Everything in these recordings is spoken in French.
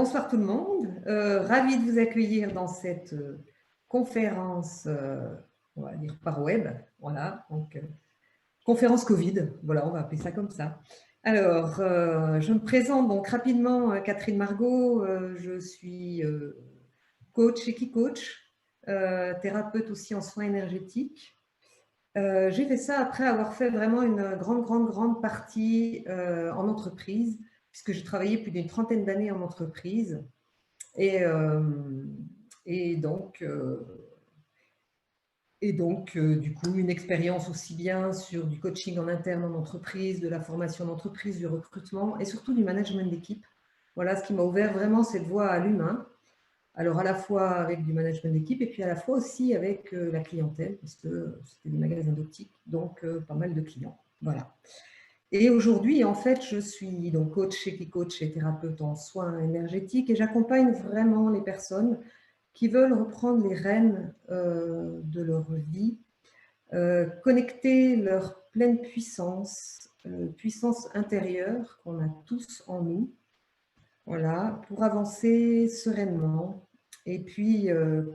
bonsoir tout le monde. Ravie de vous accueillir dans cette conférence, on va dire par web. Voilà, donc conférence Covid. Voilà, on va appeler ça comme ça. Alors, je me présente donc rapidement, Catherine Margot. Je suis coach et coach, thérapeute aussi en soins énergétiques. J'ai fait ça après avoir fait vraiment une grande partie en entreprise, puisque j'ai travaillé plus d'une trentaine d'années en entreprise. Et, et donc, du coup, une expérience aussi bien sur du coaching en interne en entreprise, de la formation d'entreprise, du recrutement et surtout du management d'équipe. Voilà, ce qui m'a ouvert vraiment cette voie à l'humain. Alors, à la fois avec du management d'équipe et puis à la fois aussi avec la clientèle, parce que c'était des magasins d'optique, donc pas mal de clients. Voilà. Et aujourd'hui, en fait, je suis donc coach et thérapeute en soins énergétiques et j'accompagne vraiment les personnes qui veulent reprendre les rênes de leur vie, connecter leur pleine puissance, puissance intérieure qu'on a tous en nous, voilà, pour avancer sereinement et puis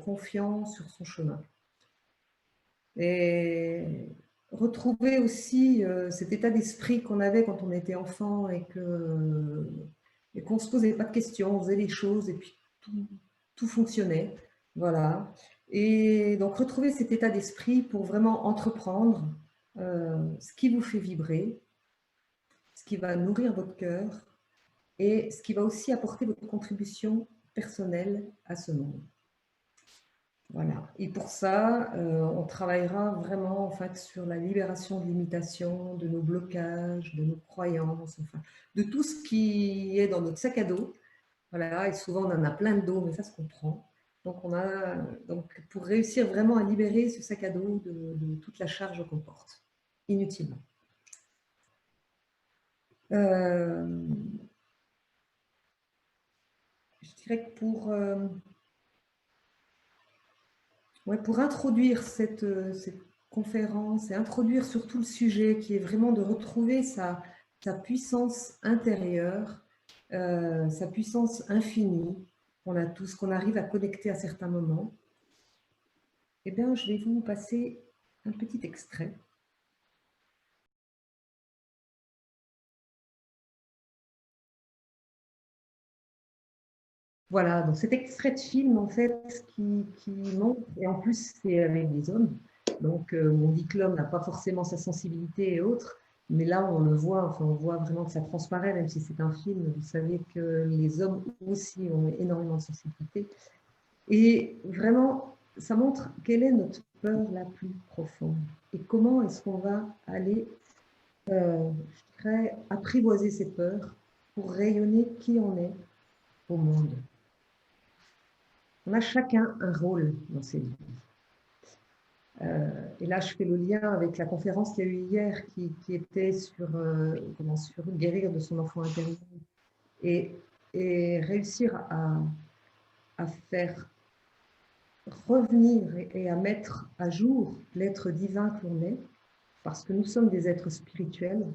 confiant sur son chemin. Et retrouver aussi cet état d'esprit qu'on avait quand on était enfant et qu'on ne se posait pas de questions, on faisait les choses et puis tout fonctionnait. Voilà. Et donc retrouver cet état d'esprit pour vraiment entreprendre ce qui vous fait vibrer, ce qui va nourrir votre cœur et ce qui va aussi apporter votre contribution personnelle à ce monde. Voilà. Et pour ça, on travaillera vraiment en fait sur la libération de l'imitation, de nos blocages, de nos croyances, enfin, de tout ce qui est dans notre sac à dos. Voilà. Et souvent, on en a plein de dos, mais ça se comprend. Donc, pour réussir vraiment à libérer ce sac à dos de toute la charge qu'on porte, inutilement. Je dirais que pour introduire cette conférence et introduire surtout le sujet qui est vraiment de retrouver sa puissance intérieure, sa puissance infinie, qu'on a tous, qu'on arrive à connecter à certains moments, eh bien, je vais vous passer un petit extrait. Voilà, donc cet extrait de film, en fait, qui montre, et en plus, c'est avec des hommes, donc on dit que l'homme n'a pas forcément sa sensibilité et autres, mais là, on le voit, enfin, on voit vraiment que ça transparaît, même si c'est un film, vous savez que les hommes aussi ont énormément de sensibilité. Et vraiment, ça montre quelle est notre peur la plus profonde et comment est-ce qu'on va aller, je dirais, apprivoiser ces peurs pour rayonner qui on est au monde. On a chacun un rôle dans ces vies. Et là, je fais le lien avec la conférence qu'il y a eu hier qui était sur comment guérir de son enfant intérieur et réussir à faire revenir et à mettre à jour l'être divin que l'on est, parce que nous sommes des êtres spirituels.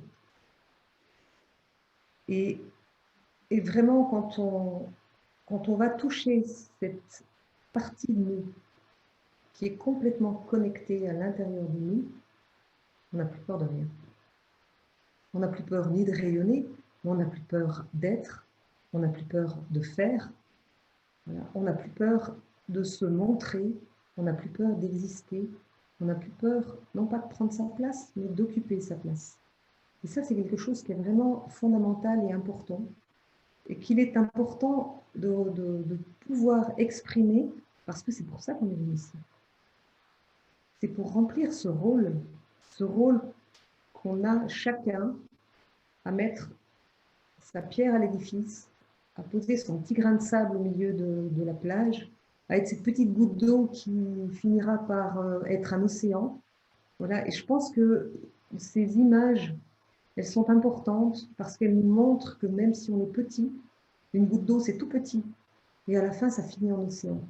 Et vraiment, quand on va toucher cette partie de nous qui est complètement connectée à l'intérieur de nous, on n'a plus peur de rien. On n'a plus peur ni de rayonner, mais on n'a plus peur d'être, on n'a plus peur de faire, voilà. On n'a plus peur de se montrer, on n'a plus peur d'exister, on n'a plus peur, non pas de prendre sa place, mais d'occuper sa place. Et ça, c'est quelque chose qui est vraiment fondamental et important, et qu'il est important de pouvoir exprimer, parce que c'est pour ça qu'on est venu ici. C'est pour remplir ce rôle qu'on a chacun à mettre sa pierre à l'édifice, à poser son petit grain de sable au milieu de la plage, à être cette petite goutte d'eau qui finira par être un océan. Voilà. Et je pense que ces images, elles sont importantes parce qu'elles nous montrent que même si on est petit, une goutte d'eau, c'est tout petit. Et à la fin, ça finit en océan.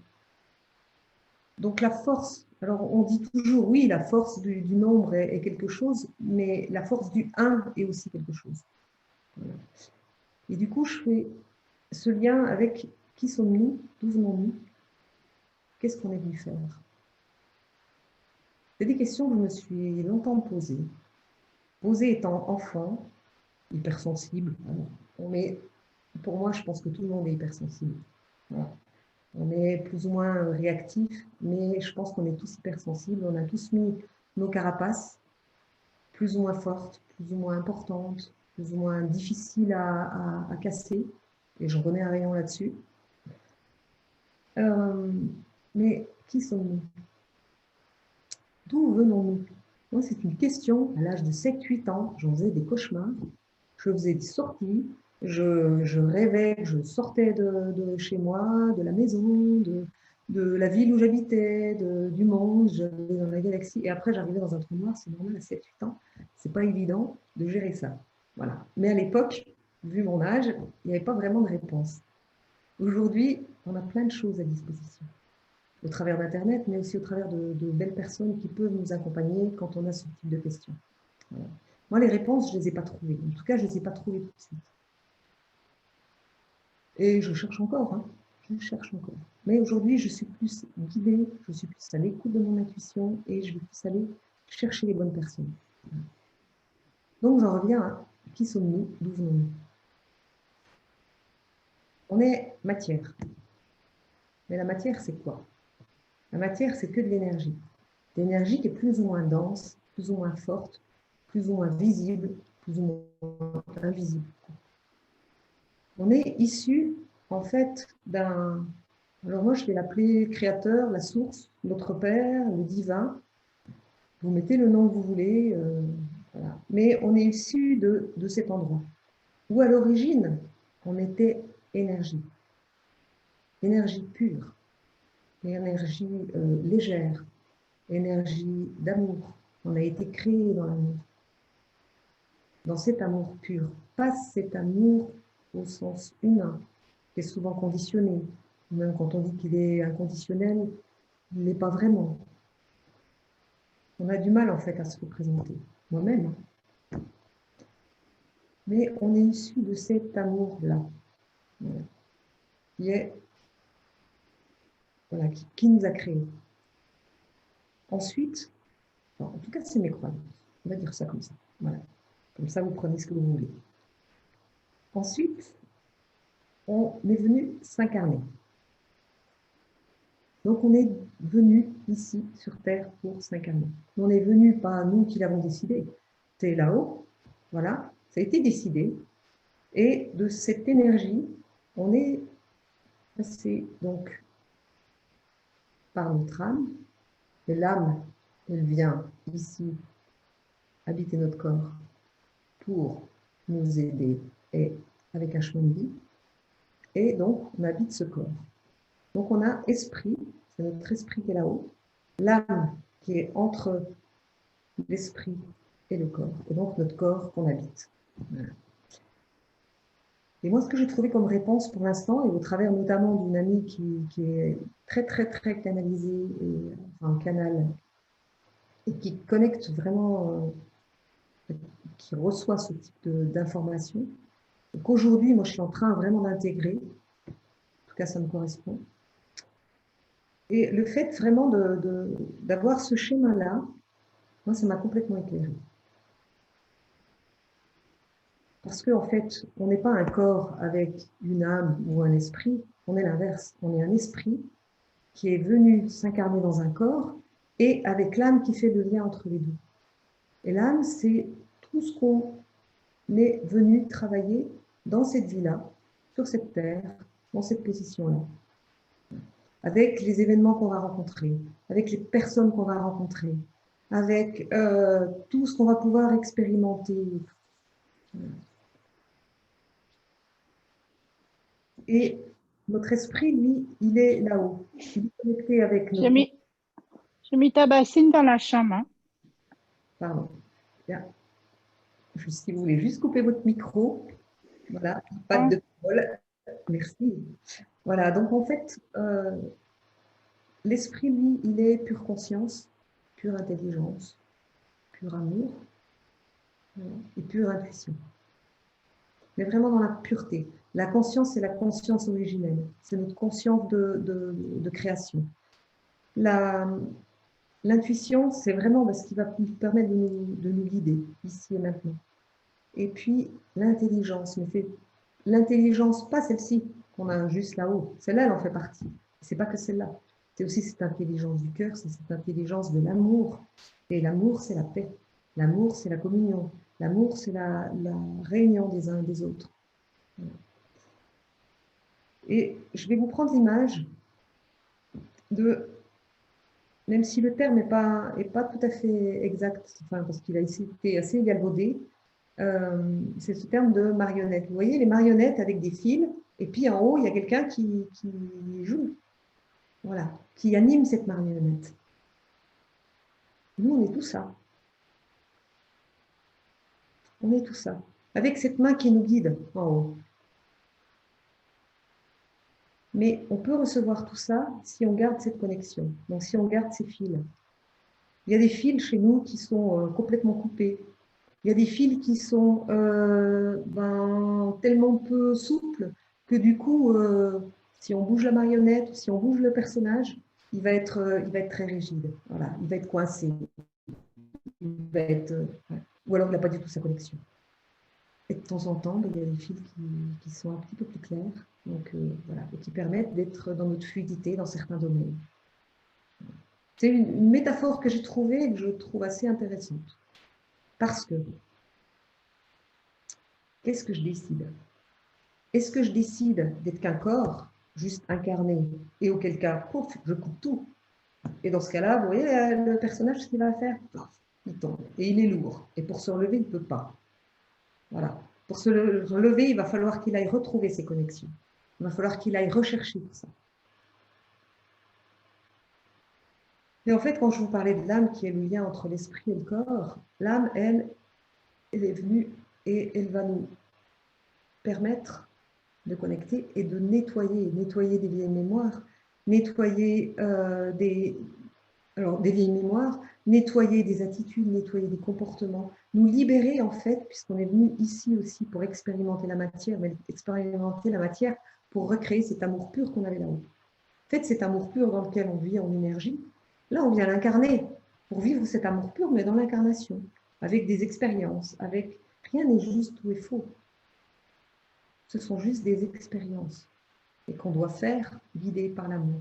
Donc la force, alors on dit toujours, oui, la force du nombre est quelque chose, mais la force du 1 est aussi quelque chose. Voilà. Et du coup, je fais ce lien avec qui sommes-nous, d'où venons-nous, qu'est-ce qu'on est venu faire. C'est des questions que je me suis longtemps posées. Posées étant enfant, hypersensible. Mais pour moi, je pense que tout le monde est hypersensible. Voilà. On est plus ou moins réactif, mais je pense qu'on est tous hypersensibles. On a tous mis nos carapaces, plus ou moins fortes, plus ou moins importantes, plus ou moins difficiles à casser. Et j'en connais un rayon là-dessus. Mais qui sommes-nous? D'où venons-nous? Moi, c'est une question. À l'âge de 7-8 ans, j'en faisais des cauchemars. Je faisais des sorties. Je rêvais que je sortais de chez moi, de la maison, de la ville où j'habitais, du monde. J'allais dans la galaxie. Et après, j'arrivais dans un trou noir. C'est normal, à 7-8 ans. C'est pas évident de gérer ça. Voilà. Mais à l'époque, vu mon âge, il n'y avait pas vraiment de réponse. Aujourd'hui, on a plein de choses à disposition, au travers d'Internet, mais aussi au travers de belles personnes qui peuvent nous accompagner quand on a ce type de questions. Voilà. Moi, les réponses, je ne les ai pas trouvées. En tout cas, je ne les ai pas trouvées tout de suite. Et je cherche encore, hein. Je cherche encore. Mais aujourd'hui, je suis plus guidée, je suis plus à l'écoute de mon intuition et je vais plus aller chercher les bonnes personnes. Donc, j'en reviens à qui sommes-nous, d'où venons-nous? On est matière. Mais la matière, c'est quoi? La matière, c'est que de l'énergie. L'énergie qui est plus ou moins dense, plus ou moins forte, plus ou moins visible, plus ou moins invisible. On est issu, en fait, d'un... Alors moi, je vais l'appeler créateur, la source, notre Père, le divin. Vous mettez le nom que vous voulez. Voilà. Mais on est issu de cet endroit. Où à l'origine, on était énergie. Énergie pure, énergie légère, énergie d'amour. On a été créé dans l'amour. Dans cet amour pur, pas cet amour au sens humain, qui est souvent conditionné. Même quand on dit qu'il est inconditionnel, il n'est pas vraiment. On a du mal en fait à se représenter, moi-même. Mais on est issu de cet amour-là, qui est, voilà, qui nous a créés. Ensuite, en tout cas c'est mes croyances, on va dire ça comme ça. Voilà. Comme ça vous prenez ce que vous voulez. Ensuite, on est venu s'incarner. Donc, on est venu ici, sur Terre, pour s'incarner. On est venu, pas nous qui l'avons décidé. C'est là-haut, voilà, ça a été décidé. Et de cette énergie, on est passé donc par notre âme. Et l'âme, elle vient ici habiter notre corps pour nous aider et avec un chemin de vie. Et donc, on habite ce corps. Donc, on a esprit, c'est notre esprit qui est là-haut, l'âme qui est entre l'esprit et le corps, et donc notre corps qu'on habite. Voilà. Et moi, ce que j'ai trouvé comme réponse pour l'instant, et au travers notamment d'une amie qui est très, très, très canalisée, et, enfin, canal, et qui connecte vraiment, qui reçoit ce type d'informations, qu'aujourd'hui, moi, je suis en train vraiment d'intégrer, en tout cas, ça me correspond. Et le fait vraiment d'avoir ce schéma-là, moi, ça m'a complètement éclairé. Parce qu'en fait, on n'est pas un corps avec une âme ou un esprit, on est l'inverse. On est un esprit qui est venu s'incarner dans un corps et avec l'âme qui fait le lien entre les deux. Et l'âme, c'est tout ce qu'on est venu travailler dans cette vie-là, sur cette terre, dans cette position-là. Avec les événements qu'on va rencontrer, avec les personnes qu'on va rencontrer, avec tout ce qu'on va pouvoir expérimenter. Et notre esprit, lui, il est là-haut. Il est connecté avec J'ai notre... mis ta bassine dans la chambre. Hein. Pardon. Bien. Si vous voulez juste couper votre micro. Voilà, pas Bon. de parole. Merci. Voilà, donc en fait, l'esprit, lui, il est pure conscience, pure intelligence, pur amour et pure intuition. mais vraiment dans la pureté. La conscience, c'est la conscience originelle. C'est notre conscience de création. L'intuition, c'est vraiment ce qui va nous permettre de nous guider, ici et maintenant. Et puis, l'intelligence. Mais l'intelligence, pas celle-ci qu'on a juste là-haut. Celle-là, elle en fait partie. C'est pas que celle-là. C'est aussi cette intelligence du cœur, c'est cette intelligence de l'amour. Et l'amour, c'est la paix. L'amour, c'est la communion. L'amour, c'est la réunion des uns et des autres. Et je vais vous prendre l'image de, même si le terme n'est pas tout à fait exact, enfin, parce qu'il a été assez galvaudé, c'est ce terme de marionnette. Vous voyez les marionnettes avec des fils, et puis en haut, il y a quelqu'un qui joue, voilà, qui anime cette marionnette. Nous, on est tout ça. On est tout ça. Avec cette main qui nous guide en haut. Mais on peut recevoir tout ça si on garde cette connexion, donc si on garde ces fils. Il y a des fils chez nous qui sont complètement coupés. Il y a des fils qui sont tellement peu souples que du coup, si on bouge la marionnette, si on bouge le personnage, il va être très rigide. Voilà, il va être coincé. Ou alors il n'a pas du tout sa connexion. Et de temps en temps, il y a des fils qui sont un petit peu plus clairs, donc, voilà, et qui permettent d'être dans notre fluidité dans certains domaines. C'est une métaphore que j'ai trouvée et que je trouve assez intéressante. Parce que, qu'est-ce que je décide? Est-ce que je décide d'être qu'un corps, juste incarné, et auquel cas, pouf, je coupe tout? Et dans ce cas-là, vous voyez, le personnage, ce qu'il va faire, il tombe, et il est lourd. Et pour se relever, il ne peut pas. Voilà. Pour se relever, il va falloir qu'il aille retrouver ses connexions. Il va falloir qu'il aille rechercher tout ça. Et en fait, quand je vous parlais de l'âme, qui est le lien entre l'esprit et le corps, l'âme, elle est venue et elle va nous permettre de connecter et de nettoyer des vieilles mémoires, nettoyer des vieilles mémoires, nettoyer des attitudes, nettoyer des comportements, nous libérer en fait, puisqu'on est venu ici aussi pour expérimenter la matière, mais expérimenter la matière pour recréer cet amour pur qu'on avait là-haut. En fait, cet amour pur dans lequel on vit en énergie, là on vient l'incarner pour vivre cet amour pur, mais dans l'incarnation, avec des expériences, avec rien n'est juste ou est faux. Ce sont juste des expériences et qu'on doit faire guidées par l'amour.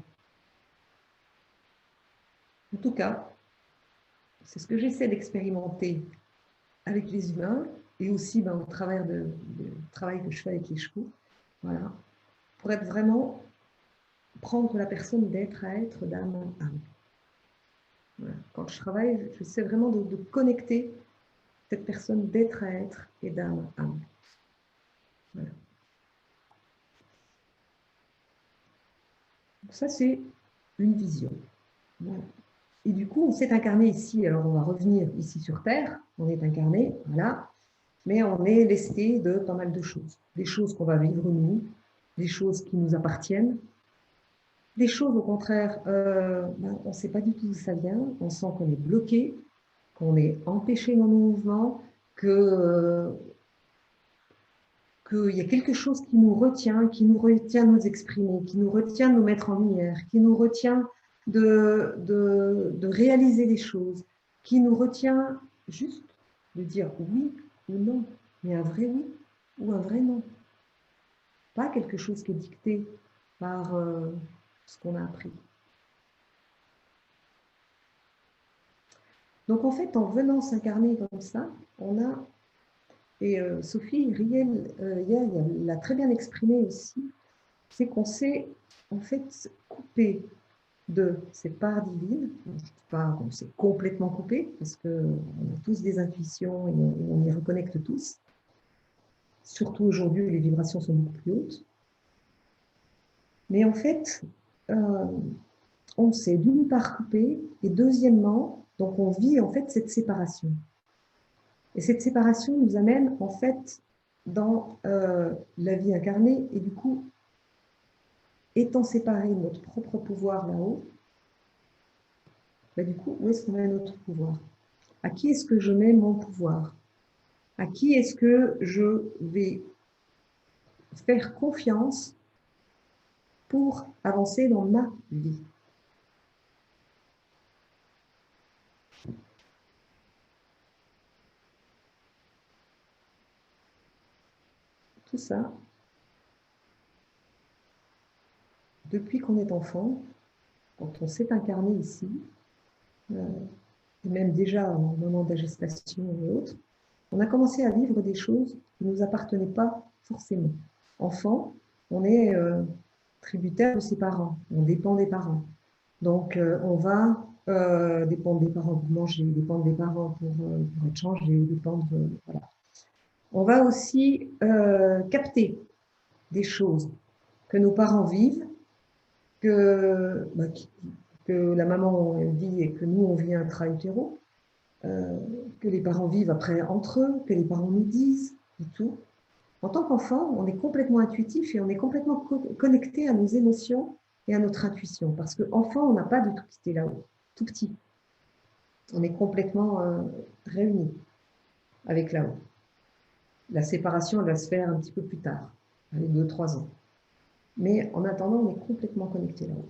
En tout cas, c'est ce que j'essaie d'expérimenter avec les humains et aussi au travers du travail que je fais avec les chevaux, voilà, pour être vraiment, prendre la personne d'être à être, d'âme à âme. Voilà. Quand je travaille, j'essaie vraiment de connecter cette personne d'être à être et d'âme à âme. Voilà. Ça, c'est une vision. Voilà. Et du coup, on s'est incarné ici. Alors, on va revenir ici sur Terre. On est incarné, voilà. Mais on est lesté de pas mal de choses. Des choses qu'on va vivre nous, des choses qui nous appartiennent, des choses au contraire, on ne sait pas du tout d'où ça vient. On sent qu'on est bloqué, qu'on est empêché dans nos mouvements, qu'il y a quelque chose qui nous retient de nous exprimer, qui nous retient de nous mettre en lumière, qui nous retient de réaliser des choses, qui nous retient juste de dire oui ou non, mais un vrai oui ou un vrai non. Pas quelque chose qui est dicté par ce qu'on a appris. Donc en fait, en venant s'incarner comme ça, on a, et Sophie Riel, hier, elle l'a très bien exprimé aussi, c'est qu'on s'est en fait coupé de ces parts divines, on s'est complètement coupé, parce qu'on a tous des intuitions et on y reconnecte tous. Surtout aujourd'hui, les vibrations sont beaucoup plus hautes. Mais en fait, on s'est d'une part coupé, et deuxièmement, donc on vit en fait cette séparation. Et cette séparation nous amène en fait dans la vie incarnée, et du coup, étant séparés de notre propre pouvoir là-haut, du coup, où est-ce qu'on met notre pouvoir? À qui est-ce que je mets mon pouvoir? À qui est-ce que je vais faire confiance pour avancer dans ma vie. Tout ça, depuis qu'on est enfant, quand on s'est incarné ici, et même déjà au moment de la gestation et autres, on a commencé à vivre des choses qui ne nous appartenaient pas forcément. Enfant, on est tributaire de ses parents, on dépend des parents. Donc, on va dépendre des parents pour manger, dépendre des parents pour être changé, dépendre... voilà. On va aussi capter des choses que nos parents vivent, que la maman vit et que nous, on vit intra-utéro, que les parents vivent après entre eux, que les parents nous disent et tout. En tant qu'enfant, on est complètement intuitif et on est complètement connecté à nos émotions et à notre intuition. Parce qu'enfant, on n'a pas du tout quitté là-haut, tout petit. On est complètement réunis avec là-haut. La séparation, elle va se faire un petit peu plus tard, avec 2-3 ans. Mais en attendant, on est complètement connecté là-haut.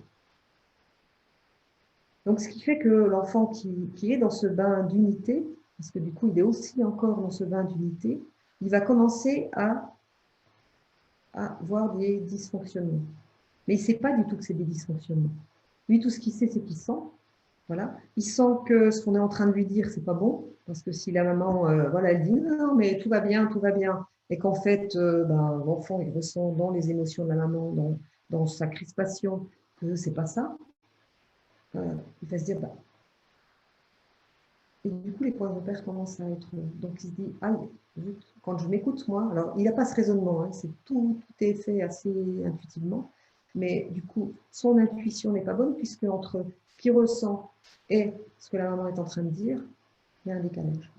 Donc, ce qui fait que l'enfant qui est dans ce bain d'unité, parce que du coup, il est aussi encore dans ce bain d'unité, il va commencer à voir des dysfonctionnements. Mais il ne sait pas du tout que c'est des dysfonctionnements. Lui, tout ce qu'il sait, c'est qu'il sent. Voilà. Il sent que ce qu'on est en train de lui dire, c'est pas bon. Parce que si la maman, voilà, elle dit non, mais tout va bien, et qu'en fait, l'enfant, il ressent dans les émotions de la maman, dans sa crispation, que c'est pas ça, il va se dire, et du coup, les points de repère commencent à être. Donc, il se dit, ah, quand je m'écoute, moi, alors il n'a pas ce raisonnement, hein, tout est fait assez intuitivement, mais du coup, son intuition n'est pas bonne, puisque entre ce qu'il ressent et ce que la maman est en train de dire, il y a un décalage.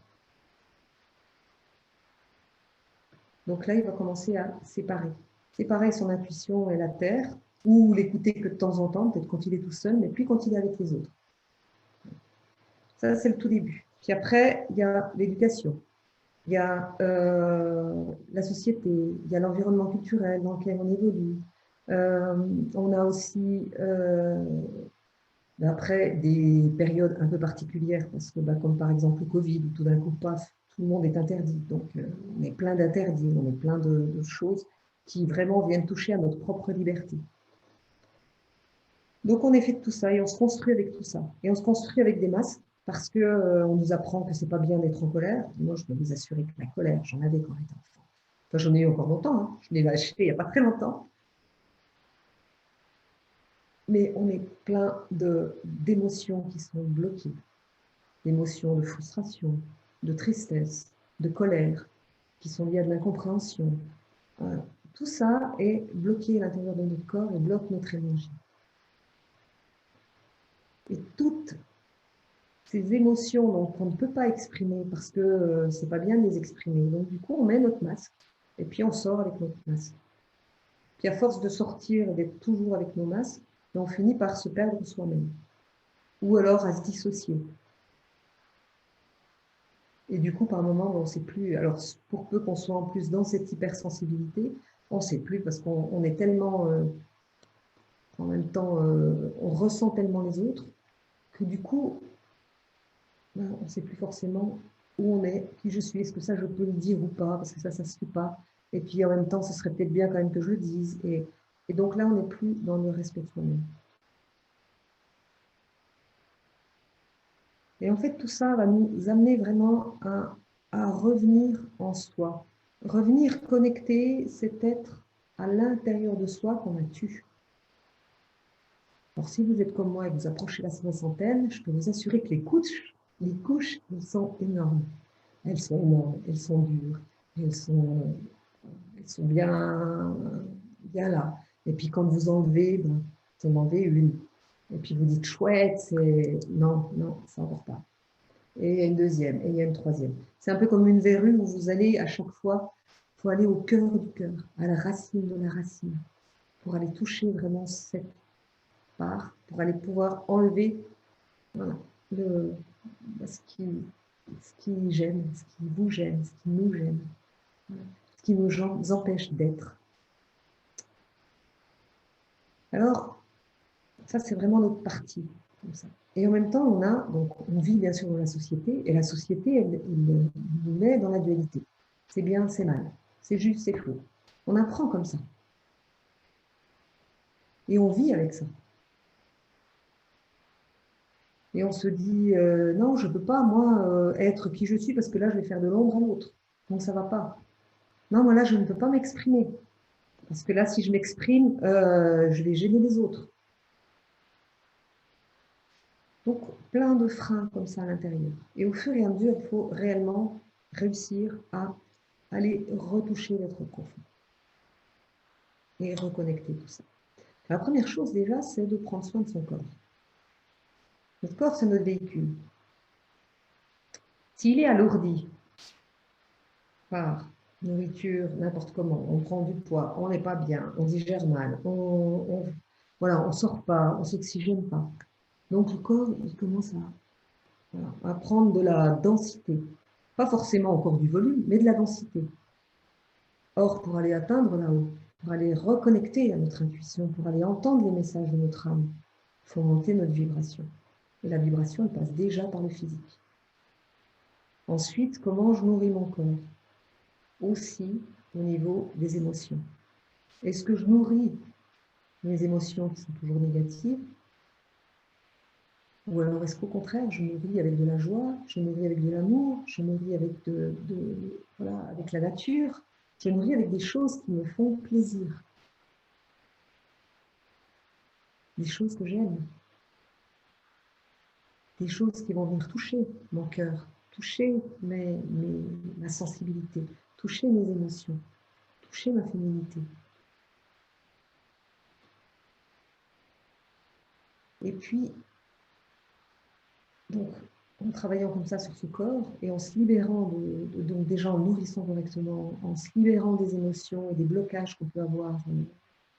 Donc là, il va commencer à séparer son intuition et la terre, ou l'écouter que de temps en temps, peut-être quand il est tout seul, mais puis quand il est avec les autres. Ça, c'est le tout début. Puis après, il y a l'éducation. Il y a la société, il y a l'environnement culturel dans lequel on évolue. On a aussi, après, des périodes un peu particulières, parce que comme par exemple le Covid, où tout d'un coup, paf, tout le monde est interdit. Donc, on est plein d'interdits, on est plein de choses qui vraiment viennent toucher à notre propre liberté. Donc, on est fait de tout ça et on se construit avec tout ça. Et on se construit avec des masques parce qu'on nous apprend que c'est pas bien d'être en colère. Moi, je peux vous assurer que la colère, j'en avais quand j'étais enfant. Enfin, j'en ai eu encore longtemps. Hein. Je l'ai acheté il n'y a pas très longtemps. Mais on est plein d'émotions qui sont bloquées. D'émotions de frustration, de tristesse, de colère, qui sont liées à de l'incompréhension. Tout ça est bloqué à l'intérieur de notre corps et bloque notre énergie. Et toutes ces émotions qu'on ne peut pas exprimer parce que c'est pas bien de les exprimer. Donc du coup, on met notre masque et puis on sort avec notre masque. Puis à force de sortir et d'être toujours avec nos masques, on finit par se perdre soi-même. Ou alors à se dissocier. Et du coup, par moment, on ne sait plus. Alors, pour peu qu'on soit en plus dans cette hypersensibilité, on ne sait plus parce qu'on est tellement, en même temps, on ressent tellement les autres que du coup, on ne sait plus forcément où on est, qui je suis, est-ce que ça je peux le dire ou pas, parce que ça ne se fait pas. Et puis en même temps, ce serait peut-être bien quand même que je le dise. Et donc là, on n'est plus dans le respect de soi-même. Et en fait, tout ça va nous amener vraiment à revenir en soi. Revenir connecter cet être à l'intérieur de soi qu'on a tué. Alors, si vous êtes comme moi et que vous approchez la soixantaine, je peux vous assurer que les couches, elles sont énormes. Elles sont énormes, elles sont dures, elles sont bien là. Et puis quand vous enlevez, vous en enlevez une. Et puis vous dites chouette, c'est non, ça ne va pas. Et il y a une deuxième, et il y a une troisième. C'est un peu comme une verrue où vous allez à chaque fois, il faut aller au cœur du cœur, à la racine de la racine, pour aller toucher vraiment cette part, pour aller pouvoir enlever voilà, ce qui gêne, ce qui vous gêne, ce qui nous gêne, ce qui nous empêche d'être. Alors, ça, c'est vraiment notre partie. Comme ça. Et en même temps, on vit bien sûr dans la société, et la société, elle nous met dans la dualité. C'est bien, c'est mal. C'est juste, c'est faux. On apprend comme ça. Et on vit avec ça. Et on se dit, non, je ne peux pas, moi, être qui je suis, parce que là, je vais faire de l'ombre à l'autre. Donc, ça ne va pas. Non, moi, là, je ne peux pas m'exprimer. Parce que là, si je m'exprime, je vais gêner les autres. Donc, plein de freins comme ça à l'intérieur. Et au fur et à mesure, il faut réellement réussir à aller retoucher l'être profond et reconnecter tout ça. La première chose déjà, c'est de prendre soin de son corps. Notre corps, c'est notre véhicule. S'il est alourdi par nourriture, n'importe comment, on prend du poids, on n'est pas bien, on digère mal, voilà, on sort pas, on s'oxygène pas. Donc le corps, il commence à prendre de la densité. Pas forcément encore du volume, mais de la densité. Or, pour aller atteindre là-haut, pour aller reconnecter à notre intuition, pour aller entendre les messages de notre âme, il faut monter notre vibration. Et la vibration, elle passe déjà par le physique. Ensuite, comment je nourris mon corps? Aussi au niveau des émotions. Est-ce que je nourris mes émotions qui sont toujours négatives? Ou alors est-ce qu'au contraire, je nourris avec de la joie, je nourris avec de l'amour, je nourris avec, voilà, avec la nature, je nourris avec des choses qui me font plaisir, des choses que j'aime, des choses qui vont venir toucher mon cœur, toucher ma sensibilité, toucher mes émotions, toucher ma féminité. Et puis, donc, en travaillant comme ça sur ce corps et en se libérant, donc déjà en nourrissant correctement, en se libérant des émotions et des blocages qu'on peut avoir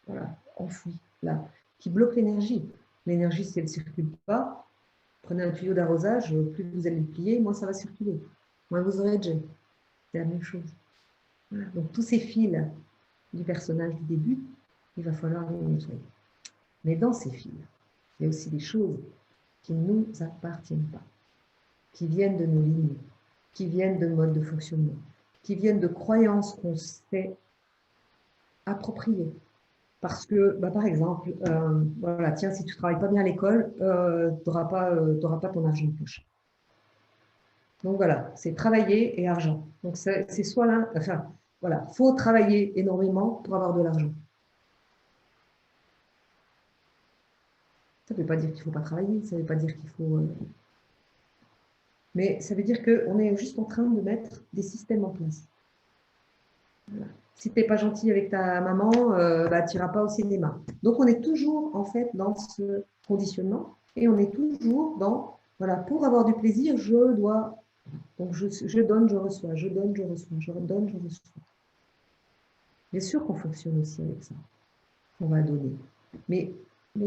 voilà, enfouis, là, qui bloquent l'énergie. L'énergie, si elle ne circule pas, prenez un tuyau d'arrosage, plus vous allez le plier, moins ça va circuler. Moins vous aurez de jet. C'est la même chose. Voilà. Donc tous ces fils du personnage du début, il va falloir les nettoyer. Mais dans ces fils, il y a aussi des choses qui ne nous appartiennent pas, qui viennent de nos lignes, qui viennent de modes de fonctionnement, qui viennent de croyances qu'on s'est appropriées. Parce que, bah, par exemple, voilà, tiens, si tu ne travailles pas bien à l'école, tu n'auras pas ton argent de poche. Donc voilà, c'est travailler et argent. Donc c'est soit l'un, enfin, voilà, il faut travailler énormément pour avoir de l'argent. Ça ne veut pas dire qu'il ne faut pas travailler, ça ne veut pas dire qu'il faut... Mais ça veut dire qu'on est juste en train de mettre des systèmes en place. Voilà. Si tu n'es pas gentil avec ta maman, bah, tu n'iras pas au cinéma. Donc on est toujours en fait dans ce conditionnement et on est toujours dans, voilà, pour avoir du plaisir, je dois, donc je donne, je reçois, je donne, je reçois, je donne, je reçois. Bien sûr qu'on fonctionne aussi avec ça. On va donner. Mais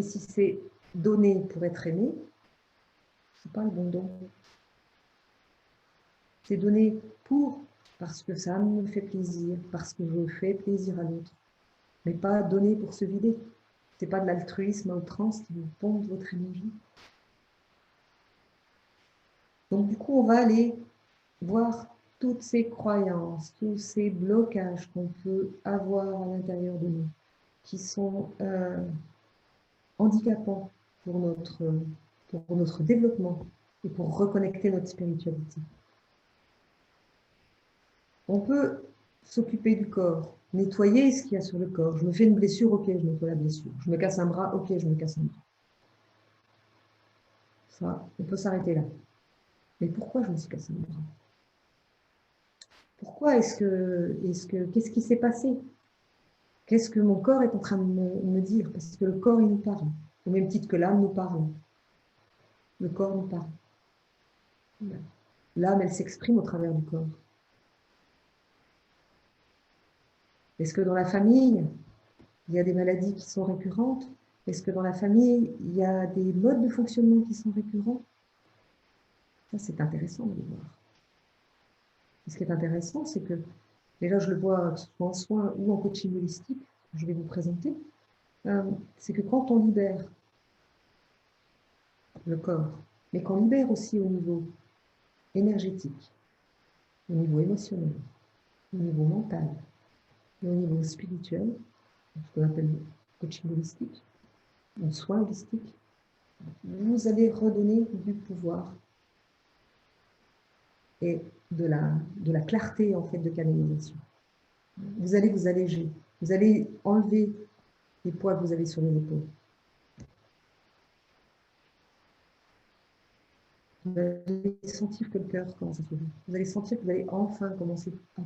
si c'est donner pour être aimé, ce n'est pas le bon don. C'est donner parce que ça me fait plaisir, parce que je fais plaisir à l'autre. Mais pas donner pour se vider. Ce n'est pas de l'altruisme à outrance qui vous pompe votre énergie. Donc du coup, on va aller voir toutes ces croyances, tous ces blocages qu'on peut avoir à l'intérieur de nous, qui sont handicapants pour notre développement et pour reconnecter notre spiritualité. On peut s'occuper du corps, nettoyer ce qu'il y a sur le corps. Je me fais une blessure, ok, je nettoie la blessure. Je me casse un bras, ok, je me casse un bras. Ça, on peut s'arrêter là. Mais pourquoi je me suis cassé un bras? Pourquoi qu'est-ce qui s'est passé? Qu'est-ce que mon corps est en train de me dire? Parce que le corps, il nous parle. Au même titre que l'âme nous parle. Le corps nous parle. L'âme, elle s'exprime au travers du corps. Est-ce que dans la famille, il y a des maladies qui sont récurrentes? Est-ce que dans la famille, il y a des modes de fonctionnement qui sont récurrents? Ça, c'est intéressant de le voir. Et ce qui est intéressant, c'est que, déjà, je le vois que ce soit en soins ou en coaching holistique, que je vais vous présenter, c'est que quand on libère le corps, mais qu'on libère aussi au niveau énergétique, au niveau émotionnel, au niveau mental et au niveau spirituel, ce qu'on appelle le coaching holistique, le soin holistique, vous allez redonner du pouvoir et de la clarté en fait de canalisation. Vous allez vous alléger, vous allez enlever les poids que vous avez sur les épaules. Vous allez sentir que le cœur commence à s'ouvrir. Vous allez sentir que vous allez enfin commencer à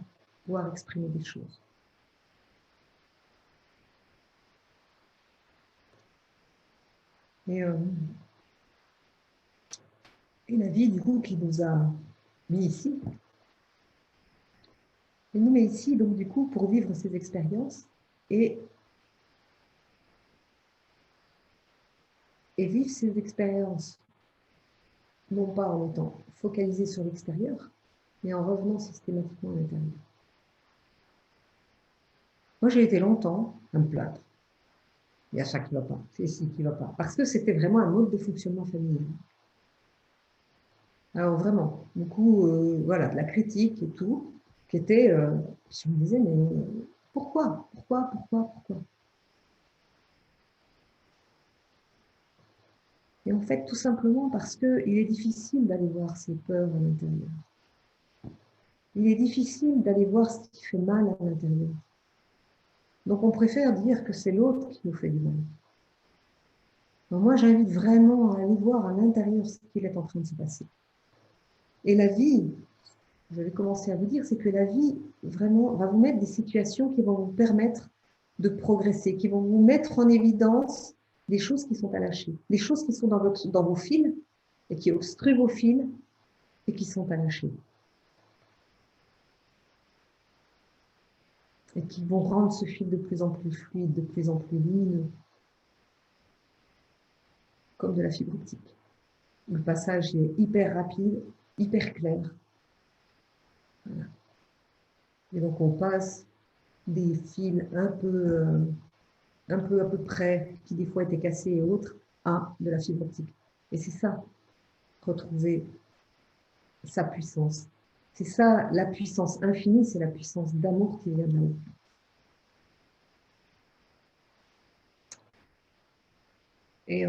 pouvoir exprimer des choses. Et la vie, du coup, qui nous a mis ici, elle nous met ici, donc, du coup, pour vivre ces expériences et vivre ces expériences, non pas en étant focalisé sur l'extérieur, mais en revenant systématiquement à l'intérieur. Moi, j'ai été longtemps à me plaindre. Il y a ça qui ne va pas, c'est ici qui ne va pas. Parce que c'était vraiment un mode de fonctionnement familial. Alors vraiment, du coup, voilà, de la critique et tout, qui était, je me disais, mais pourquoi Et en fait, tout simplement parce qu'il est difficile d'aller voir ses peurs à l'intérieur. Il est difficile d'aller voir ce qui fait mal à l'intérieur. Donc, on préfère dire que c'est l'autre qui nous fait du mal. Donc, moi, j'invite vraiment à aller voir à l'intérieur ce qu'il est en train de se passer. Et la vie, je vais commencer à vous dire, c'est que la vie, vraiment, va vous mettre des situations qui vont vous permettre de progresser, qui vont vous mettre en évidence des choses qui sont à lâcher, des choses qui sont dans vos fils et qui obstruent vos fils et qui sont à lâcher. Et qui vont rendre ce fil de plus en plus fluide, de plus en plus lumineux, comme de la fibre optique. Le passage est hyper rapide, hyper clair. Voilà. Et donc on passe des fils un peu à peu près, qui des fois étaient cassés et autres, à de la fibre optique. Et c'est ça, retrouver sa puissance. C'est ça, la puissance infinie, c'est la puissance d'amour qui vient de là-haut. Et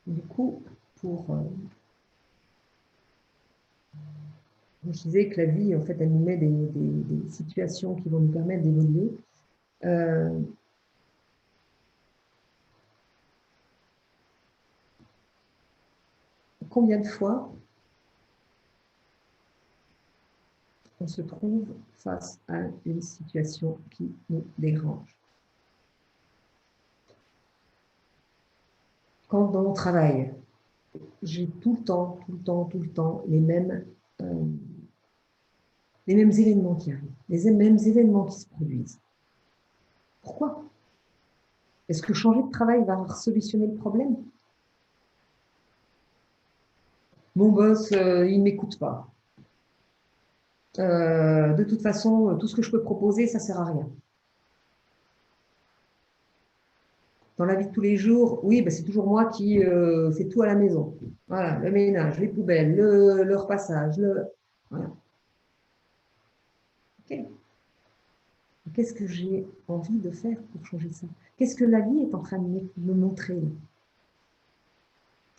du coup, je disais que la vie, en fait, elle nous met des situations qui vont nous permettre d'évoluer. Combien de fois on se trouve face à une situation qui nous dérange? Quand dans mon travail, j'ai tout le temps les mêmes événements qui arrivent, les mêmes événements qui se produisent. Pourquoi? Est-ce que changer de travail va solutionner le problème? Mon boss, il ne m'écoute pas. De toute façon, tout ce que je peux proposer, ça ne sert à rien. Dans la vie de tous les jours, oui, ben c'est toujours moi qui fais tout à la maison. Voilà, le ménage, les poubelles, le repassage, voilà. Ok. Qu'est-ce que j'ai envie de faire pour changer ça? Qu'est-ce que la vie est en train de me montrer?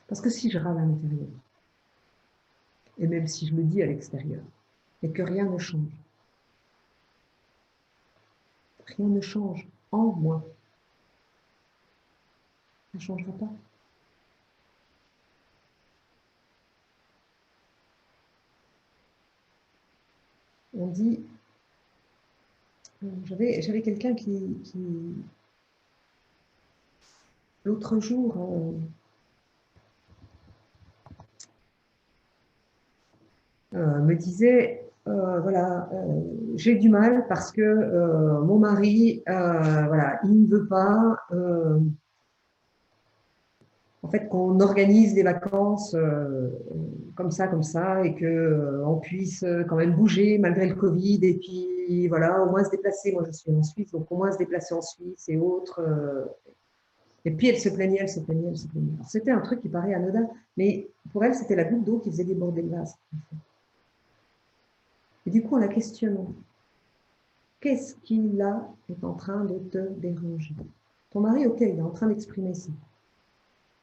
Parce que si je râle à l'intérieur, et même si je le dis à l'extérieur, et que rien ne change, rien ne change en moi, ça ne changera pas. On dit, j'avais quelqu'un qui l'autre jour, me disait, voilà, j'ai du mal parce que mon mari, voilà, il ne veut pas, en fait, qu'on organise des vacances comme ça, et que on puisse quand même bouger malgré le Covid. Et puis, puis voilà, au moins se déplacer. Moi, je suis en Suisse, donc au moins se déplacer en Suisse et autres. Et puis elle se plaignait, elle se plaignait, elle se plaignait. C'était un truc qui paraît anodin, mais pour elle, c'était la goutte d'eau qui faisait déborder le vase. Et du coup, on la questionne. Qu'est-ce qui, là, est en train de te déranger? Ton mari, ok, il est en train d'exprimer ça.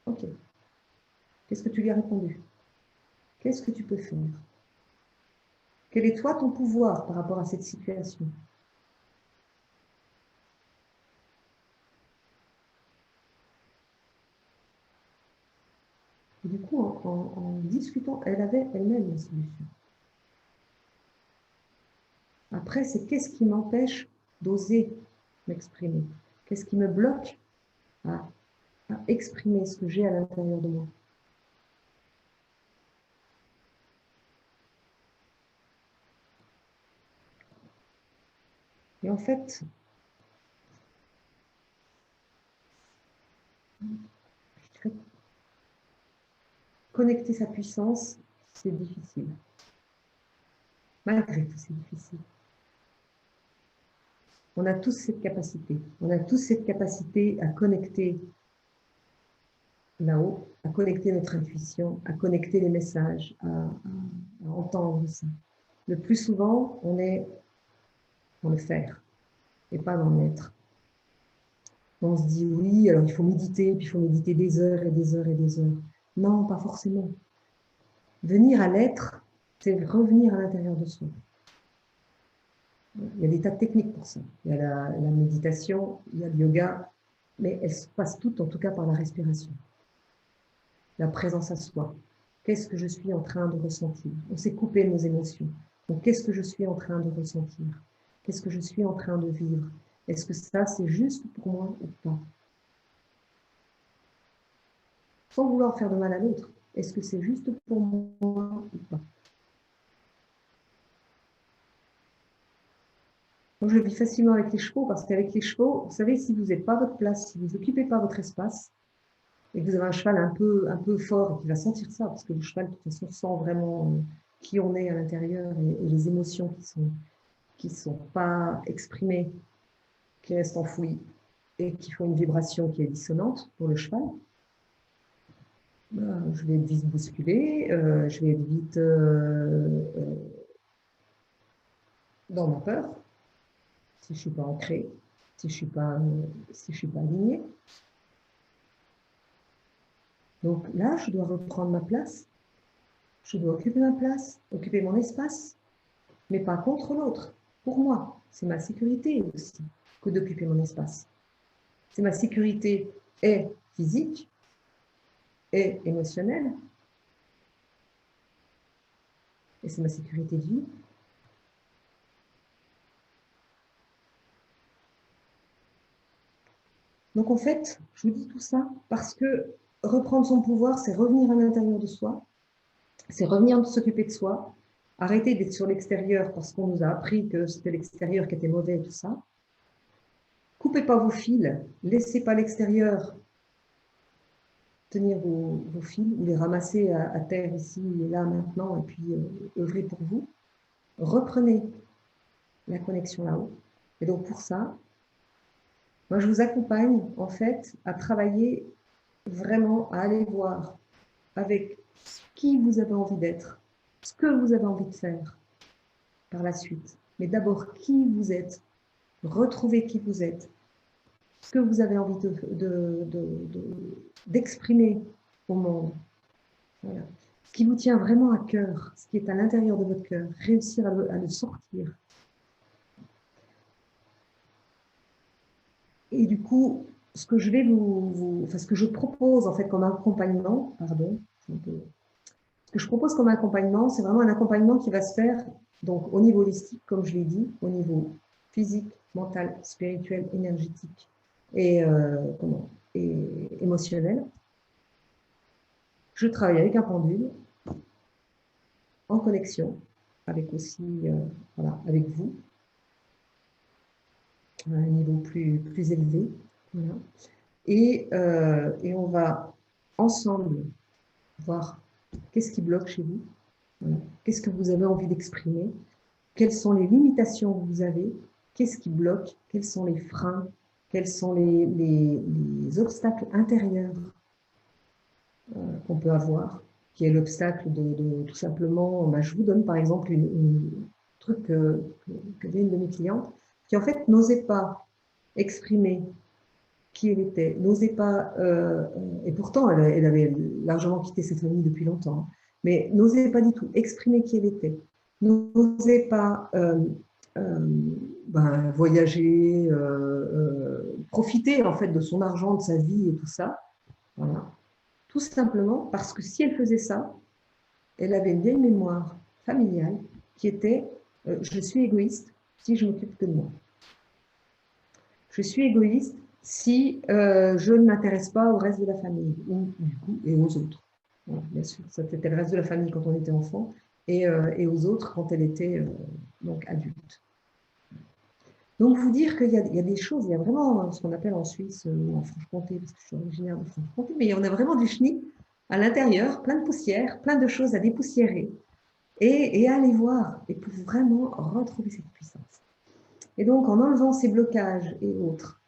Ok. Qu'est-ce que tu lui as répondu? Qu'est-ce que tu peux faire? Quel est toi ton pouvoir par rapport à cette situation? Et du coup, en discutant, elle avait elle-même la solution. Après, c'est qu'est-ce qui m'empêche d'oser m'exprimer? Qu'est-ce qui me bloque à exprimer ce que j'ai à l'intérieur de moi? Et en fait, connecter sa puissance, c'est difficile. Malgré tout, c'est difficile. On a tous cette capacité. On a tous cette capacité à connecter là-haut, à connecter notre intuition, à connecter les messages, à entendre ça. Le plus souvent, on est dans le faire et pas dans l'être. On se dit oui, alors il faut méditer, puis il faut méditer des heures et des heures et des heures. Non, pas forcément. Venir à l'être, c'est revenir à l'intérieur de soi. Il y a des tas de techniques pour ça. Il y a la méditation, il y a le yoga, mais elles se passent toutes, en tout cas, par la respiration. La présence à soi. Qu'est-ce que je suis en train de ressentir? On s'est coupé nos émotions. Donc, qu'est-ce que je suis en train de ressentir? Qu'est-ce que je suis en train de vivre? Est-ce que ça, c'est juste pour moi ou pas? Sans vouloir faire de mal à l'autre. Est-ce que c'est juste pour moi ou pas? Moi, je vis facilement avec les chevaux parce qu'avec les chevaux, vous savez, si vous n'êtes pas à votre place, si vous n'occupez pas votre espace, et que vous avez un cheval un peu fort qui va sentir ça, parce que le cheval, de toute façon, sent vraiment qui on est à l'intérieur et les émotions qui sont pas exprimées, qui restent enfouies et qui font une vibration qui est dissonante pour le cheval. Je vais être vite bousculée, je vais être vite dans ma peur, si je ne suis pas ancrée, si je ne suis pas alignée. Donc là, je dois reprendre ma place, je dois occuper ma place, occuper mon espace, mais pas contre l'autre. Pour moi, c'est ma sécurité aussi que d'occuper mon espace. C'est ma sécurité et physique et émotionnelle, et c'est ma sécurité de vie. Donc en fait, je vous dis tout ça parce que reprendre son pouvoir, c'est revenir à l'intérieur de soi, c'est revenir s'occuper de soi, arrêter d'être sur l'extérieur parce qu'on nous a appris que c'était l'extérieur qui était mauvais et tout ça. Coupez pas vos fils, laissez pas l'extérieur tenir vos fils ou les ramasser à terre ici et là maintenant et puis œuvrer pour vous. Reprenez la connexion là-haut. Et donc pour ça, moi je vous accompagne en fait à travailler vraiment, à aller voir avec qui vous avez envie d'être, ce que vous avez envie de faire par la suite. Mais d'abord qui vous êtes, retrouvez qui vous êtes, ce que vous avez envie d'exprimer au monde. Voilà. Ce qui vous tient vraiment à cœur, ce qui est à l'intérieur de votre cœur, réussir à le sortir. Et du coup, ce que je vais ce que je propose en fait comme accompagnement, pardon, ce que je propose comme accompagnement, c'est vraiment un accompagnement qui va se faire donc au niveau holistique, comme je l'ai dit, au niveau physique, mental, spirituel, énergétique et émotionnel. Je travaille avec un pendule, en connexion, avec aussi, voilà, avec vous, à un niveau plus élevé. Voilà. Et on va ensemble voir qu'est-ce qui bloque chez vous, voilà. Qu'est-ce que vous avez envie d'exprimer, quelles sont les limitations que vous avez, qu'est-ce qui bloque, quels sont les freins, quels sont les obstacles intérieurs qu'on peut avoir, qui est l'obstacle de tout simplement, je vous donne par exemple un truc que dit une de mes clientes, qui en fait n'osait pas exprimer qui elle était, n'osait pas, et pourtant elle avait largement quitté sa famille depuis longtemps, mais n'osait pas du tout exprimer qui elle était, n'osait pas voyager, profiter en fait de son argent, de sa vie et tout ça, voilà. Tout simplement parce que si elle faisait ça, elle avait une vieille mémoire familiale qui était je suis égoïste si je m'occupe que de moi. Je suis égoïste si je ne m'intéresse pas au reste de la famille et aux autres. Voilà, bien sûr, c'était le reste de la famille quand on était enfant et aux autres quand elle était donc adulte. Donc, vous dire qu'il y a des choses, il y a vraiment ce qu'on appelle en Suisse ou en Franche-Comté, parce que je suis originaire de Franche-Comté, mais il y en a vraiment du chenil à l'intérieur, plein de poussière, plein de choses à dépoussiérer et à aller voir et pour vraiment retrouver cette puissance. Et donc, en enlevant ces blocages et autres,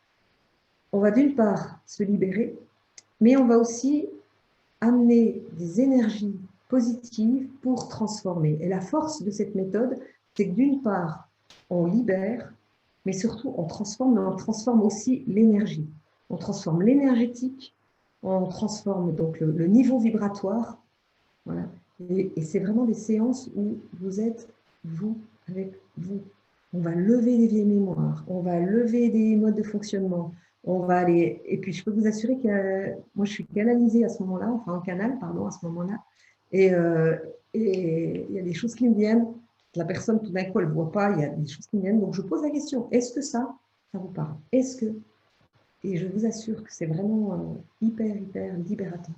on va d'une part se libérer, mais on va aussi amener des énergies positives pour transformer. Et la force de cette méthode, c'est que d'une part, on libère, mais surtout on transforme aussi l'énergie. On transforme l'énergétique, on transforme donc le niveau vibratoire. Voilà. Et c'est vraiment des séances où vous êtes, vous, avec vous. On va lever des vieilles mémoires, on va lever des modes de fonctionnement, on va aller... Et puis, je peux vous assurer que moi, je suis canalisée à ce moment-là, enfin en canal, pardon, à ce moment-là. Et il y a des choses qui me viennent. La personne, tout d'un coup, elle ne voit pas, il y a des choses qui me viennent. Donc, je pose la question, est-ce que ça vous parle? Est-ce que... Et je vous assure que c'est vraiment hyper, hyper libérateur.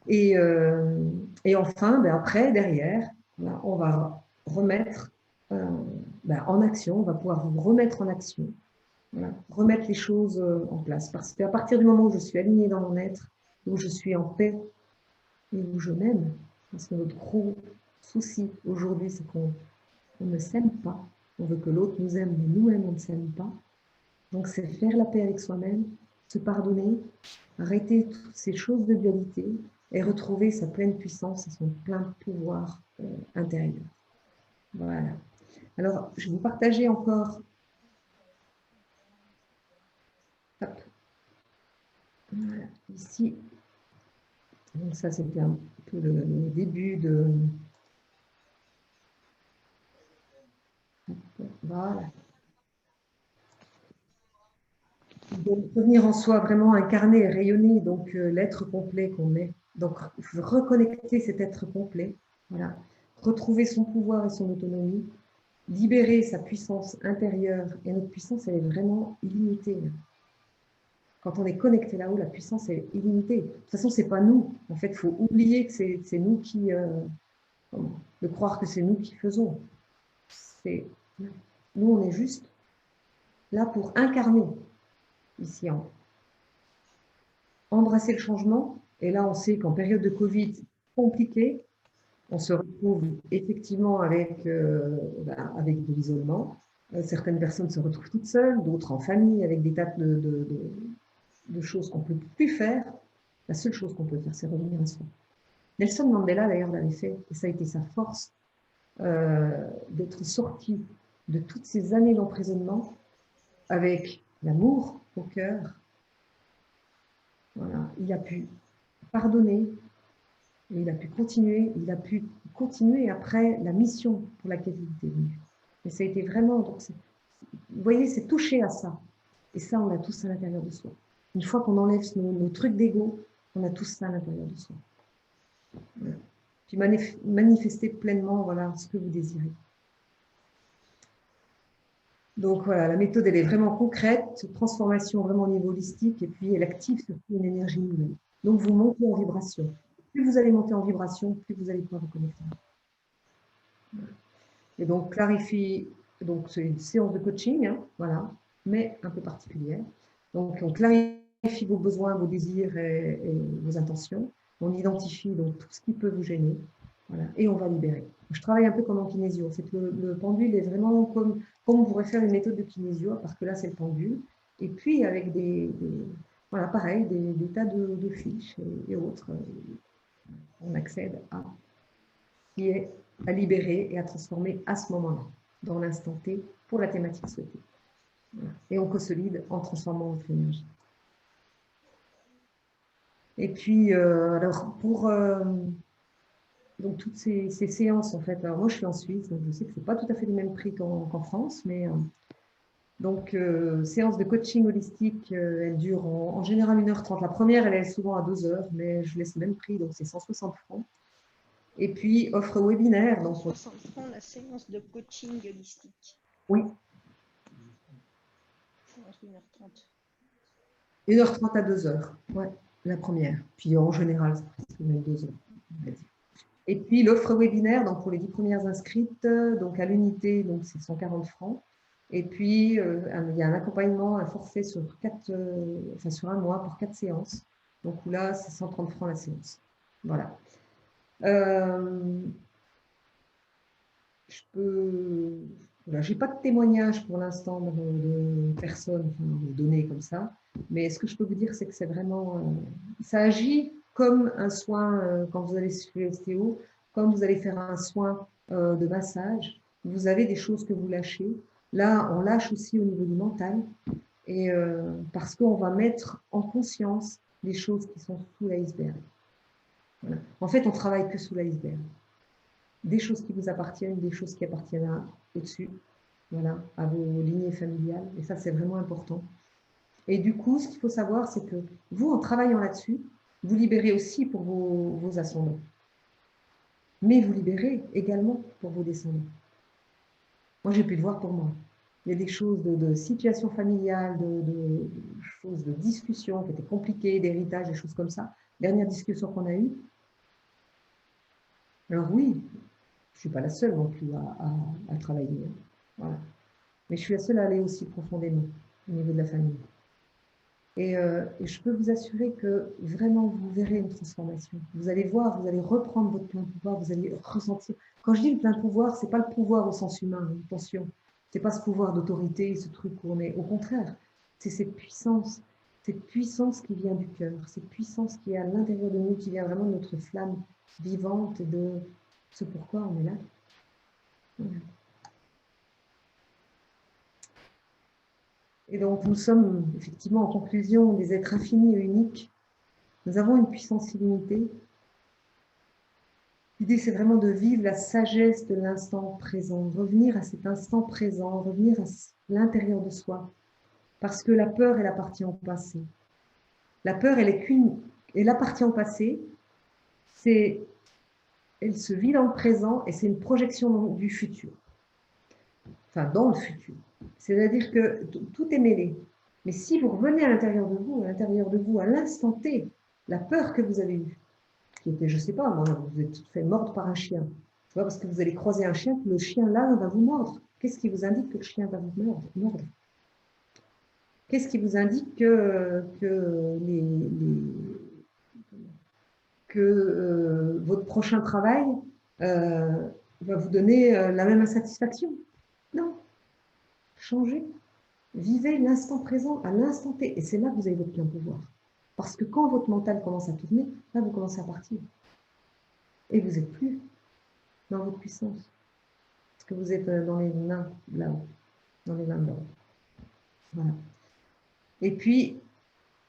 Et enfin, après, derrière, là, on va remettre en action, on va pouvoir vous remettre en action, voilà, remettre les choses en place. Parce qu'à partir du moment où je suis alignée dans mon être, où je suis en paix et où je m'aime, parce que notre gros souci aujourd'hui, c'est qu'on ne s'aime pas. On veut que l'autre nous aime, mais nous-mêmes, on ne s'aime pas. Donc, c'est faire la paix avec soi-même, se pardonner, arrêter toutes ces choses de dualité et retrouver sa pleine puissance et son plein pouvoir intérieur. Voilà. Alors, je vais vous partager encore. Hop. Voilà, ici. Donc ça, c'était un peu le début de... Voilà. Donc, revenir en soi, vraiment incarner et rayonner, donc l'être complet qu'on est. Donc, reconnecter cet être complet, voilà. Retrouver son pouvoir et son autonomie, libérer sa puissance intérieure. Et notre puissance, elle est vraiment illimitée. Quand on est connecté là-haut, la puissance est illimitée. De toute façon, ce n'est pas nous. En fait, il faut oublier que c'est nous qui... de croire que c'est nous qui faisons. Nous, on est juste là pour incarner ici en embrasser le changement. Et là, on sait qu'en période de Covid, compliqué, on se retrouve effectivement avec de l'isolement. Certaines personnes se retrouvent toutes seules, d'autres en famille, avec des tas de choses qu'on ne peut plus faire. La seule chose qu'on peut faire, c'est revenir à soi. Nelson Mandela, d'ailleurs, l'avait fait, et ça a été sa force d'être sorti de toutes ces années d'emprisonnement avec l'amour au cœur. Voilà. Il a pu pardonner, et il a pu continuer après la mission pour laquelle il était venu. Et ça a été vraiment, donc vous voyez, c'est touché à ça. Et ça, on a tous à l'intérieur de soi. Une fois qu'on enlève nos trucs d'ego, on a tous ça à l'intérieur de soi. Voilà. Puis manifester pleinement, voilà, ce que vous désirez. Donc voilà, la méthode, elle est vraiment concrète, transformation vraiment au niveau holistique, et puis elle active surtout une énergie nouvelle. Donc vous montez en vibration. Plus vous allez monter en vibration, plus vous allez pouvoir vous connecter. Voilà. Et donc clarifie, donc c'est une séance de coaching, hein, voilà, mais un peu particulière. Donc on clarifie vos besoins, vos désirs et vos intentions. On identifie donc tout ce qui peut vous gêner. Voilà. Et on va libérer. Je travaille un peu comme en kinésio. En fait, le pendule est vraiment comme on pourrait faire une méthode de kinésio, parce que là, c'est le pendule. Et puis, avec voilà, pareil, des tas de fiches et autres, on accède à ce qui est à libérer et à transformer à ce moment-là, dans l'instant T, pour la thématique souhaitée. Voilà. Et on consolide en transformant votre énergie. Et puis, alors, pour donc toutes ces séances, en fait, alors moi je suis en Suisse, donc je sais que ce n'est pas tout à fait les mêmes prix qu'en France, mais donc séance de coaching holistique, elle dure en général 1h30. La première, elle est souvent à 2h, mais je laisse le même prix, donc c'est 160 francs. Et puis, offre webinaire. Donc, 160 francs la séance de coaching holistique. oui. Séance 1h30. 1h30 à 2h, ouais, la première. Puis en général, c'est 2h. Et puis l'offre webinaire, donc pour les 10 premières inscrites, donc à l'unité, donc c'est 140 francs. Et puis il y a un accompagnement, un forfait sur sur un mois pour 4 séances. Donc là, c'est 130 francs la séance. Voilà. Voilà, j'ai pas de témoignage pour l'instant de personnes, de données comme ça. Mais ce que je peux vous dire, c'est que c'est vraiment, ça agit comme un soin quand vous allez sur l'ostéo, comme vous allez faire un soin de massage. Vous avez des choses que vous lâchez. Là, on lâche aussi au niveau du mental, et parce qu'on va mettre en conscience les choses qui sont sous l'iceberg. Voilà. En fait, on travaille que sous l'iceberg. Des choses qui vous appartiennent, des choses qui appartiennent au-dessus, voilà, à vos lignées familiales. Et ça, c'est vraiment important. Et du coup, ce qu'il faut savoir, c'est que vous, en travaillant là-dessus, vous libérez aussi pour vos ascendants. Mais vous libérez également pour vos descendants. Moi, j'ai pu le voir pour moi. Il y a des choses de situation familiale, de choses de discussion qui étaient compliquées, d'héritage, des choses comme ça. Dernière discussion qu'on a eue. Alors oui, je ne suis pas la seule non plus à travailler. Voilà. Mais je suis la seule à aller aussi profondément au niveau de la famille. Et je peux vous assurer que vraiment, vous verrez une transformation. Vous allez voir, vous allez reprendre votre plein pouvoir, vous allez ressentir. Quand je dis le plein pouvoir, ce n'est pas le pouvoir au sens humain, attention. Ce n'est pas ce pouvoir d'autorité, ce truc où on est. Au contraire, c'est cette puissance qui vient du cœur, cette puissance qui est à l'intérieur de nous, qui vient vraiment de notre flamme vivante, de ce pourquoi on est là. Voilà. Et donc, nous sommes effectivement, en conclusion, des êtres infinis et uniques. Nous avons une puissance illimitée. L'idée, c'est vraiment de vivre la sagesse de l'instant présent, revenir à cet instant présent, revenir à l'intérieur de soi. Parce que la peur, elle appartient au passé. La peur, elle appartient au passé. Elle se vit dans le présent et c'est une projection du futur. Enfin, dans le futur. C'est-à-dire que tout est mêlé. Mais si vous revenez à l'intérieur de vous, à l'instant T, la peur que vous avez eue, qui était, je ne sais pas, vous êtes fait mordre par un chien. Tu vois, parce que vous allez croiser un chien, que le chien là va vous mordre. Qu'est-ce qui vous indique que le chien va vous mordre? Qu'est-ce qui vous indique que votre prochain travail va vous donner la même insatisfaction? Non. Changez. Vivez l'instant présent à l'instant T. Et c'est là que vous avez votre plein pouvoir. Parce que quand votre mental commence à tourner, là, vous commencez à partir. Et vous n'êtes plus dans votre puissance. Parce que vous êtes dans les nains là-haut. Dans les nains là-haut. Voilà. Et puis,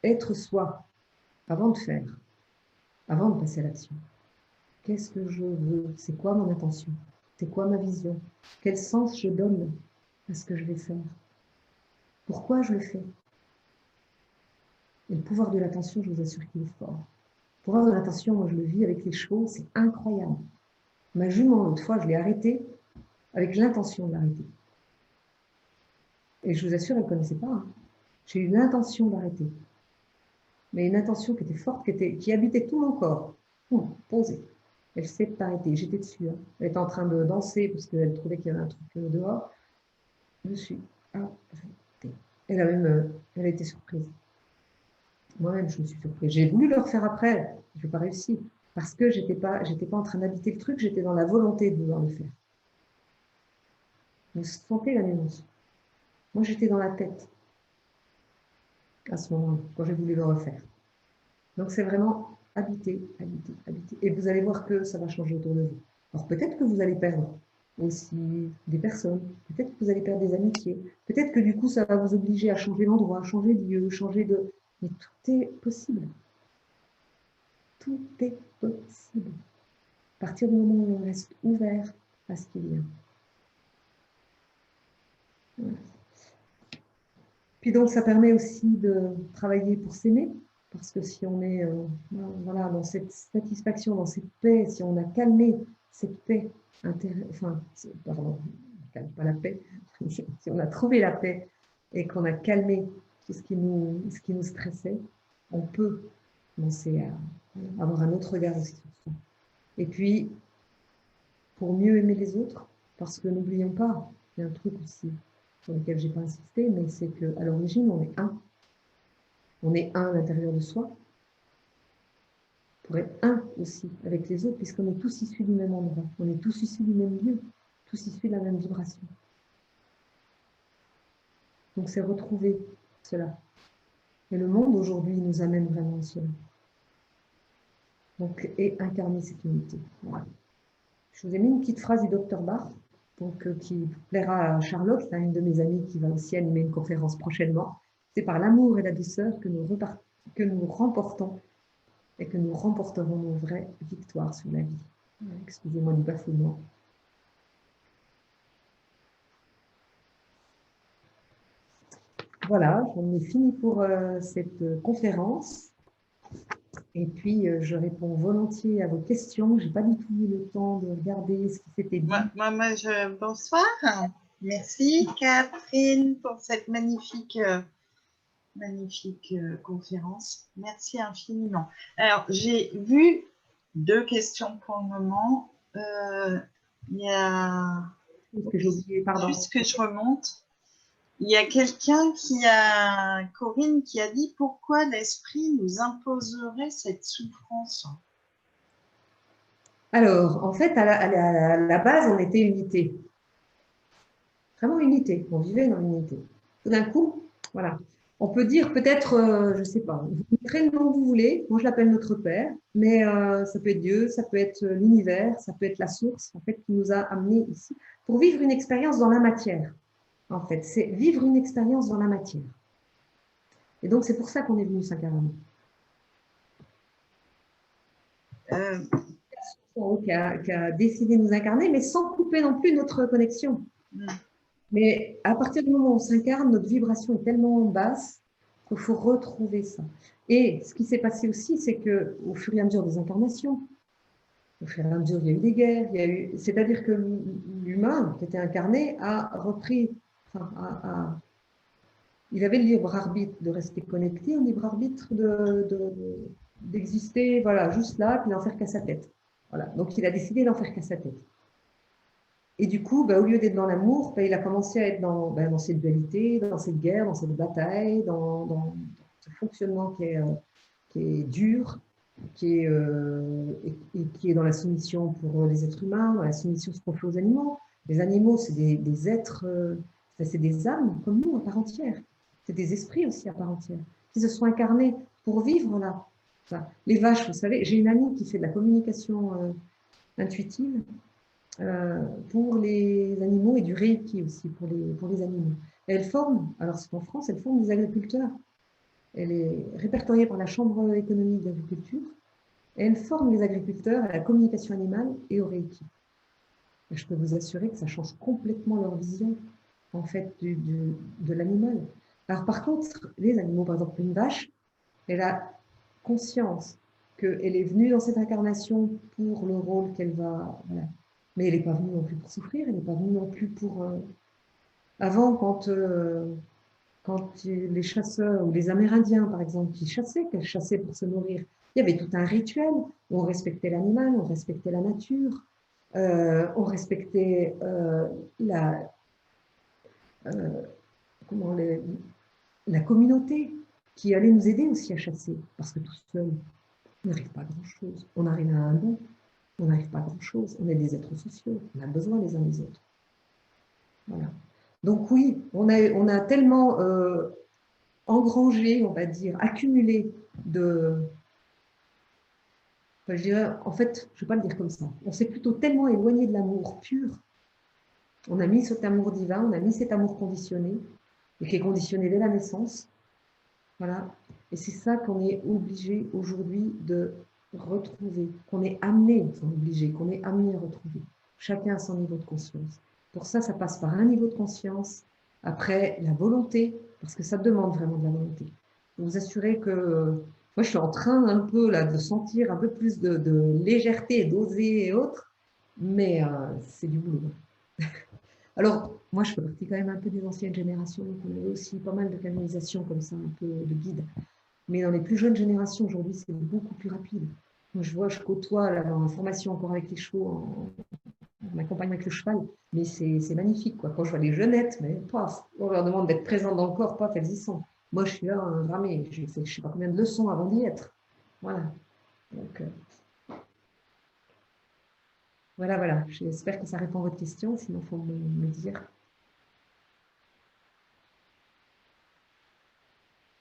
être soi, avant de faire, avant de passer à l'action. Qu'est-ce que je veux? C'est quoi mon intention? C'est quoi ma vision? Quel sens je donne à ce que je vais faire? Pourquoi je le fais? Et le pouvoir de l'attention, je vous assure qu'il est fort. Le pouvoir de l'attention, moi je le vis avec les chevaux, c'est incroyable. Ma jument, l'autre fois, je l'ai arrêtée avec l'intention de l'arrêter. Et je vous assure, elle ne connaissait pas. Hein. J'ai eu l'intention d'arrêter. Mais une intention qui était forte, qui habitait tout mon corps. Posée. Elle s'est arrêtée. J'étais dessus. Hein. Elle était en train de danser parce qu'elle trouvait qu'il y avait un truc dehors. Je suis arrêtée. Elle a été surprise. Moi-même, je me suis surprise. J'ai voulu le refaire après. Je n'ai pas réussi. parce que j'étais pas en train d'habiter le truc, j'étais dans la volonté de vouloir le faire. Vous sentez la nuance? Moi, j'étais dans la tête à ce moment-là, quand j'ai voulu le refaire. Donc, c'est vraiment habiter, habiter, habiter. Et vous allez voir que ça va changer autour de vous. Alors, peut-être que vous allez perdre aussi des personnes, peut-être que vous allez perdre des amitiés, peut-être que du coup, ça va vous obliger à changer d'endroit, changer de lieu, changer de... Mais tout est possible. Tout est possible. À partir du moment où on reste ouvert à ce qui vient. Voilà. Puis donc, ça permet aussi de travailler pour s'aimer, parce que si on est voilà, dans cette satisfaction, dans cette paix, si on a calmé cette paix, pardon, on calme pas la paix, si on a trouvé la paix et qu'on a calmé tout ce qui nous stressait, on peut commencer à avoir un autre regard aussi sur ça. Et puis, pour mieux aimer les autres, parce que n'oublions pas, il y a un truc aussi sur lequel je n'ai pas insisté, mais c'est qu'à l'origine, on est un. On est un à l'intérieur de soi, pour être un aussi avec les autres, puisqu'on est tous issus du même endroit, on est tous issus du même lieu, tous issus de la même vibration. Donc c'est retrouver cela. Et le monde aujourd'hui nous amène vraiment à cela. Donc, et incarner cette unité. Voilà. Je vous ai mis une petite phrase du Dr Barthes, donc, qui plaira à Charlotte, c'est une de mes amies qui va aussi animer une conférence prochainement. C'est par l'amour et la douceur que nous remportons et que nous remporterons nos vraies victoires sur la vie. Excusez-moi du bafouillement. Voilà, j'en ai fini pour cette conférence. Et puis, je réponds volontiers à vos questions. Je n'ai pas du tout eu le temps de regarder ce qui s'était dit. Bonsoir. Merci Catherine pour cette magnifique conférence. Merci infiniment. Alors, j'ai vu 2 questions pour le moment. Il y a... Que j'ai oublié, pardon. Juste que je remonte. Il y a quelqu'un Corinne, qui a dit pourquoi l'esprit nous imposerait cette souffrance. Alors, en fait, à la base, on était unité. Vraiment unité. On vivait dans l'unité. Tout d'un coup, voilà. On peut dire peut-être, je ne sais pas, vous mettrez le nom que vous voulez. Moi, je l'appelle notre Père, mais ça peut être Dieu, ça peut être l'univers, ça peut être la source, en fait, qui nous a amenés ici pour vivre une expérience dans la matière. En fait, c'est vivre une expérience dans la matière. Et donc, c'est pour ça qu'on est venu s'incarner. Qui a décidé de nous incarner, mais sans couper non plus notre connexion. Mais à partir du moment où on s'incarne, notre vibration est tellement basse qu'il faut retrouver ça. Et ce qui s'est passé aussi, c'est qu'au fur et à mesure des incarnations, au fur et à mesure, il y a eu des guerres, c'est-à-dire que l'humain qui était incarné a repris, il avait le libre arbitre de rester connecté, un libre arbitre d'exister, voilà, juste là, puis d'en faire qu'à sa tête. Voilà. Donc, il a décidé d'en faire qu'à sa tête. Et du coup, au lieu d'être dans l'amour, il a commencé à être dans cette dualité, dans cette guerre, dans cette bataille, dans ce fonctionnement qui est dur, qui est dans la soumission pour les êtres humains, dans la soumission ce qu'on fait aux animaux. Les animaux, c'est des êtres, c'est des âmes comme nous à part entière. C'est des esprits aussi à part entière, qui se sont incarnés pour vivre là. Enfin, les vaches, vous savez, j'ai une amie qui fait de la communication intuitive pour les animaux et du Reiki aussi pour les animaux. Et elle forme, alors c'est en France, elle forme des agriculteurs. Elle est répertoriée par la Chambre économique d'agriculture et elle forme les agriculteurs à la communication animale et au Reiki. Et je peux vous assurer que ça change complètement leur vision en fait de l'animal. Alors par contre, les animaux, par exemple une vache, elle a conscience qu'elle est venue dans cette incarnation pour le rôle qu'elle va... Voilà. Mais elle n'est pas venue non plus pour souffrir, elle n'est pas venue non plus pour... Avant, quand les chasseurs ou les Amérindiens, par exemple, qui qu'elles chassaient pour se nourrir, il y avait tout un rituel où on respectait l'animal, on respectait la nature, on respectait la communauté qui allait nous aider aussi à chasser, parce que tout seul, On n'arrive pas à grand-chose. On arrive à un bout, on n'arrive pas à grand-chose. On est des êtres sociaux, on a besoin les uns des autres. Voilà. Donc oui, on a tellement engrangé, on va dire, accumulé de... Enfin, je dirais, en fait, je ne vais pas le dire comme ça. On s'est plutôt tellement éloigné de l'amour pur. On a mis cet amour divin, on a mis cet amour conditionné, et qui est conditionné dès la naissance. Voilà. Et c'est ça qu'on est obligé aujourd'hui de retrouver, qu'on est amené, qu'on est amené à retrouver. Chacun à son niveau de conscience. Pour ça, ça passe par un niveau de conscience, après la volonté, parce que ça demande vraiment de la volonté. Vous assurez que moi, je suis en train un peu là, de sentir un peu plus de légèreté, d'oser et autres, mais c'est du boulot. Alors, moi, je fais partie quand même un peu des anciennes générations, donc on avait aussi pas mal de canalisations comme ça, un peu de guide. Mais dans les plus jeunes générations, aujourd'hui, c'est beaucoup plus rapide. Moi, je vois, je côtoie là, en formation encore avec les chevaux, on accompagne avec le cheval, mais c'est magnifique, quoi. Quand je vois les jeunettes, mais paf, on leur demande d'être présentes dans le corps, paf, elles y sont. Moi, je suis là, ramée, j'ai fait je ne sais pas combien de leçons avant d'y être. Voilà. Donc, voilà. J'espère que ça répond à votre question, sinon il faut me dire.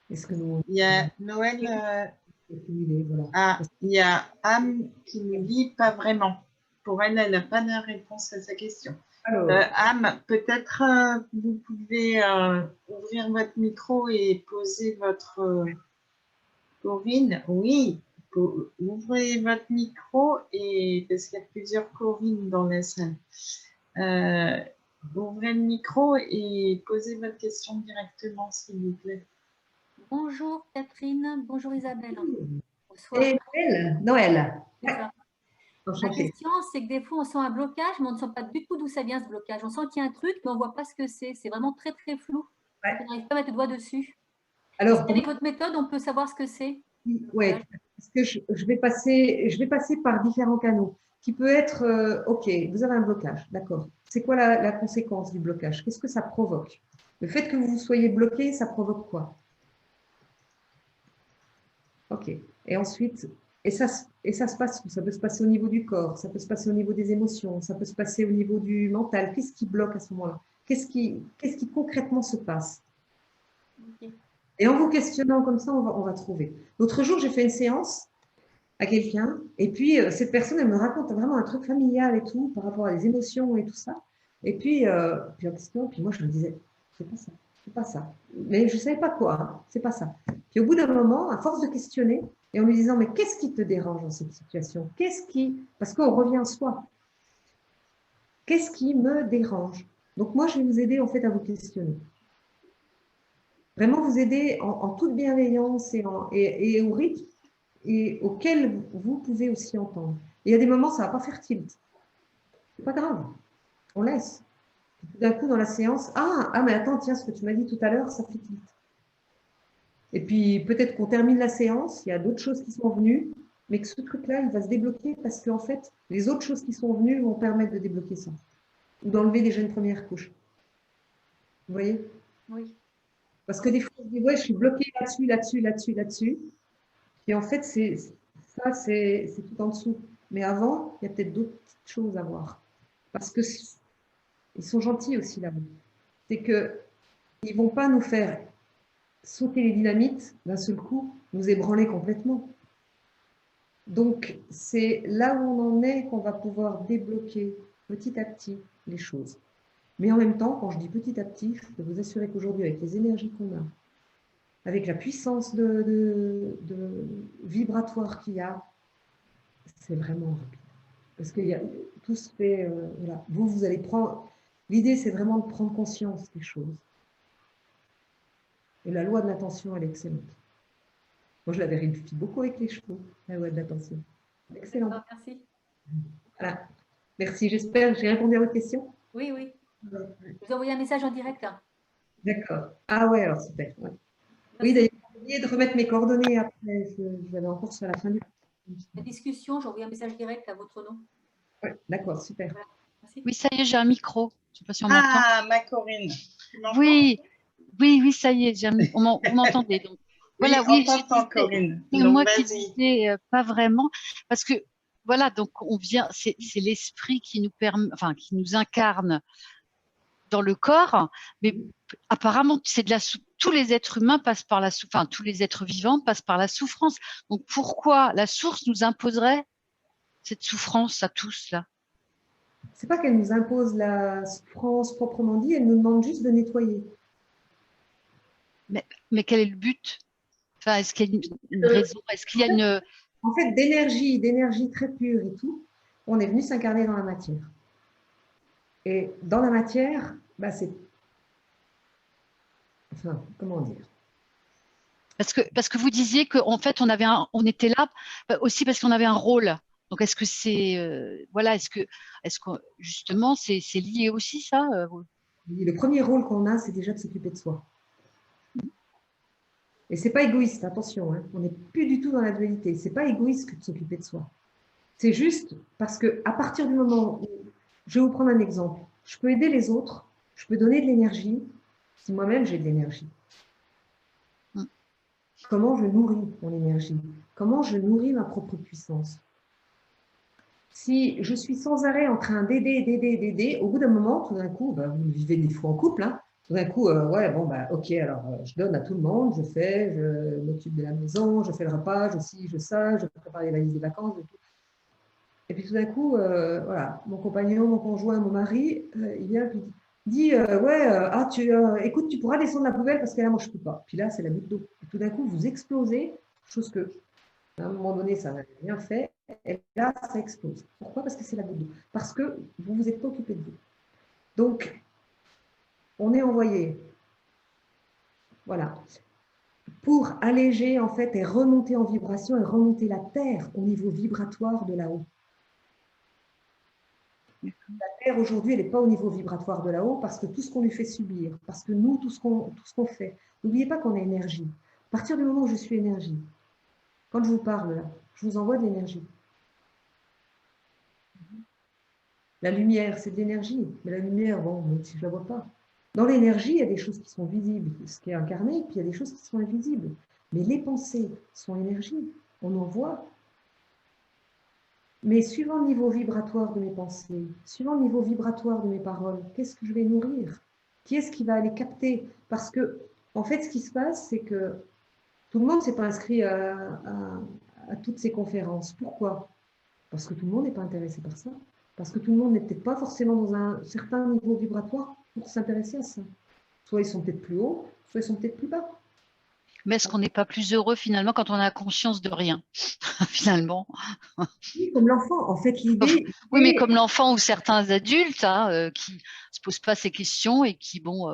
Est-ce que nous... Il y a Noël. Voilà. Ah, il y a Anne qui nous dit pas vraiment. Pour elle, elle n'a pas de réponse à sa question. Alors, Anne, peut-être vous pouvez ouvrir votre micro et poser votre Corinne. Oui, ouvrez votre micro et parce qu'il y a plusieurs Corinne dans la salle. Ouvrez le micro et posez votre question directement, s'il vous plaît. Bonjour Catherine, bonjour Isabelle. Bonsoir. et Noël. C'est ça. La question, c'est que des fois, on sent un blocage, mais on ne sent pas du tout d'où ça vient ce blocage. On sent qu'il y a un truc, mais on ne voit pas ce que c'est. C'est vraiment très, très flou. Ouais. On n'arrive pas à mettre le doigt dessus. Alors, avec votre méthode, on peut savoir ce que c'est. Oui, parce que je vais passer par différents canaux. Qui peut être, OK, vous avez un blocage, d'accord. C'est quoi la conséquence du blocage? Qu'est-ce que ça provoque? Le fait que vous soyez bloqué, ça provoque quoi? OK. Et ensuite, et ça se passe où? Ça peut se passer au niveau du corps, ça peut se passer au niveau des émotions, ça peut se passer au niveau du mental. Qu'est-ce qui bloque à ce moment-là? Qu'est-ce qui concrètement se passe? Okay. Et en vous questionnant comme ça, on va trouver. L'autre jour, j'ai fait une séance à quelqu'un, et puis cette personne, elle me raconte vraiment un truc familial et tout, par rapport à les émotions et tout ça. Et puis moi, je me disais, c'est pas ça. Mais je ne savais pas quoi, hein, c'est pas ça. Puis au bout d'un moment, à force de questionner, et en lui disant, mais qu'est-ce qui te dérange dans cette situation? Parce qu'on revient à soi. Qu'est-ce qui me dérange? Donc moi, je vais vous aider en fait à vous questionner. Vraiment vous aider en toute bienveillance et au rythme et auquel vous pouvez aussi entendre. Et il y a des moments, ça ne va pas faire tilt. C'est pas grave, on laisse. Tout d'un coup, dans la séance, mais attends, tiens, ce que tu m'as dit tout à l'heure, ça fait tilt. Et puis, peut-être qu'on termine la séance, il y a d'autres choses qui sont venues, mais que ce truc-là, il va se débloquer parce qu'en fait, les autres choses qui sont venues vont permettre de débloquer ça. Ou d'enlever déjà une première couche. Vous voyez? Oui. Parce que des fois, on se dit, ouais, je suis bloquée là-dessus. Et en fait, c'est tout en dessous. Mais avant, il y a peut-être d'autres petites choses à voir. Parce qu'ils sont gentils aussi là-bas. C'est qu'ils ne vont pas nous faire sauter les dynamites d'un seul coup, nous ébranler complètement. Donc, c'est là où on en est qu'on va pouvoir débloquer petit à petit les choses. Mais en même temps, quand je dis petit à petit, je peux vous assurer qu'aujourd'hui, avec les énergies qu'on a, avec la puissance de vibratoire qu'il y a, c'est vraiment rapide. Parce que tout se fait, voilà. Vous allez prendre... L'idée, c'est vraiment de prendre conscience des choses. Et la loi de l'attention, elle est excellente. Moi, je la vérifie beaucoup avec les chevaux, la loi de l'attention. Excellent. Merci. Voilà. Merci, j'espère que j'ai répondu à votre question. Oui, oui. Je vous envoie un message en direct. D'accord. Ah ouais, alors super. Ouais. Oui, d'ailleurs, j'ai oublié de remettre mes coordonnées après. Je l'avais en course à la fin du... La discussion, j'envoie un message direct à votre nom. Ouais, d'accord, super. Voilà. Merci. Oui, ça y est, j'ai un micro. Je ne sais pas si on m'entend. Ah, ma Corinne. Oui, ça y est, vous m'entendez. Donc, Voilà, on oui, t'entend, Corinne. c'est Donc, moi qui vas-y. disais pas vraiment, parce que voilà, donc on vient, c'est l'esprit qui nous permet, enfin, qui nous incarne dans le corps, mais apparemment, c'est de la tous les êtres humains passent par la enfin, tous les êtres vivants passent par la souffrance. Donc pourquoi la source nous imposerait cette souffrance à tous là? C'est pas qu'elle nous impose la souffrance proprement dit, elle nous demande juste de nettoyer. Mais quel est le but? Enfin, est-ce qu'il y a une raison? Est-ce qu'il y a une... En fait, d'énergie très pure et tout, on est venu s'incarner dans la matière. Et dans la matière, bah c'est... Enfin, comment dire? Parce que vous disiez qu'en fait, on était là aussi parce qu'on avait un rôle. Donc, est-ce que c'est... voilà, est-ce que justement, c'est lié aussi, ça? Le premier rôle qu'on a, c'est déjà de s'occuper de soi. Et c'est pas égoïste, attention, hein. On n'est plus du tout dans la dualité. C'est pas égoïste que de s'occuper de soi. C'est juste parce que à partir du moment où, je vais vous prendre un exemple, je peux aider les autres, je peux donner de l'énergie, si moi-même j'ai de l'énergie. Comment je nourris mon énergie? Comment je nourris ma propre puissance? Si je suis sans arrêt en train d'aider, au bout d'un moment, tout d'un coup, bah, vous vivez des fois en couple, hein, tout d'un coup, ouais, bon, bah, ok, alors je donne à tout le monde, je m'occupe de la maison, je fais le repas, je ci, je ça, je prépare les valises des vacances, tout. Et puis tout d'un coup, voilà, mon compagnon, mon conjoint, mon mari, il vient et dit ouais, écoute, tu pourras descendre la poubelle parce que là, moi, je ne peux pas. Puis là, c'est la goutte d'eau. Et tout d'un coup, vous explosez, chose que, à un moment donné, ça n'avait rien fait. Et là, ça explose. Pourquoi? Parce que c'est la goutte d'eau. Parce que vous ne vous êtes pas occupé de vous. Donc, on est envoyé, voilà, pour alléger, en fait, et remonter en vibration et remonter la Terre au niveau vibratoire de là-haut. La Terre, aujourd'hui, elle n'est pas au niveau vibratoire de là-haut parce que tout ce qu'on lui fait subir, parce que nous, tout ce qu'on fait, n'oubliez pas qu'on est énergie. À partir du moment où je suis énergie, quand je vous parle là, je vous envoie de l'énergie. La lumière, c'est de l'énergie, mais la lumière, bon, même si je ne la vois pas. Dans l'énergie, il y a des choses qui sont visibles, ce qui est incarné, puis il y a des choses qui sont invisibles. Mais les pensées sont énergie, on en voit. Mais suivant le niveau vibratoire de mes pensées, suivant le niveau vibratoire de mes paroles, qu'est-ce que je vais nourrir? Qui est-ce qui va aller capter? Parce que, en fait, ce qui se passe, c'est que tout le monde ne s'est pas inscrit à toutes ces conférences. Pourquoi? Parce que tout le monde n'est pas intéressé par ça. Parce que tout le monde n'est peut-être pas forcément dans un certain niveau vibratoire pour s'intéresser à ça. Soit ils sont peut-être plus hauts, soit ils sont peut-être plus bas. Mais est-ce qu'on n'est pas plus heureux finalement quand on a conscience de rien, finalement? Oui, comme l'enfant, en fait, l'idée... Oui, mais comme l'enfant ou certains adultes hein, qui ne se posent pas ces questions et qui, bon,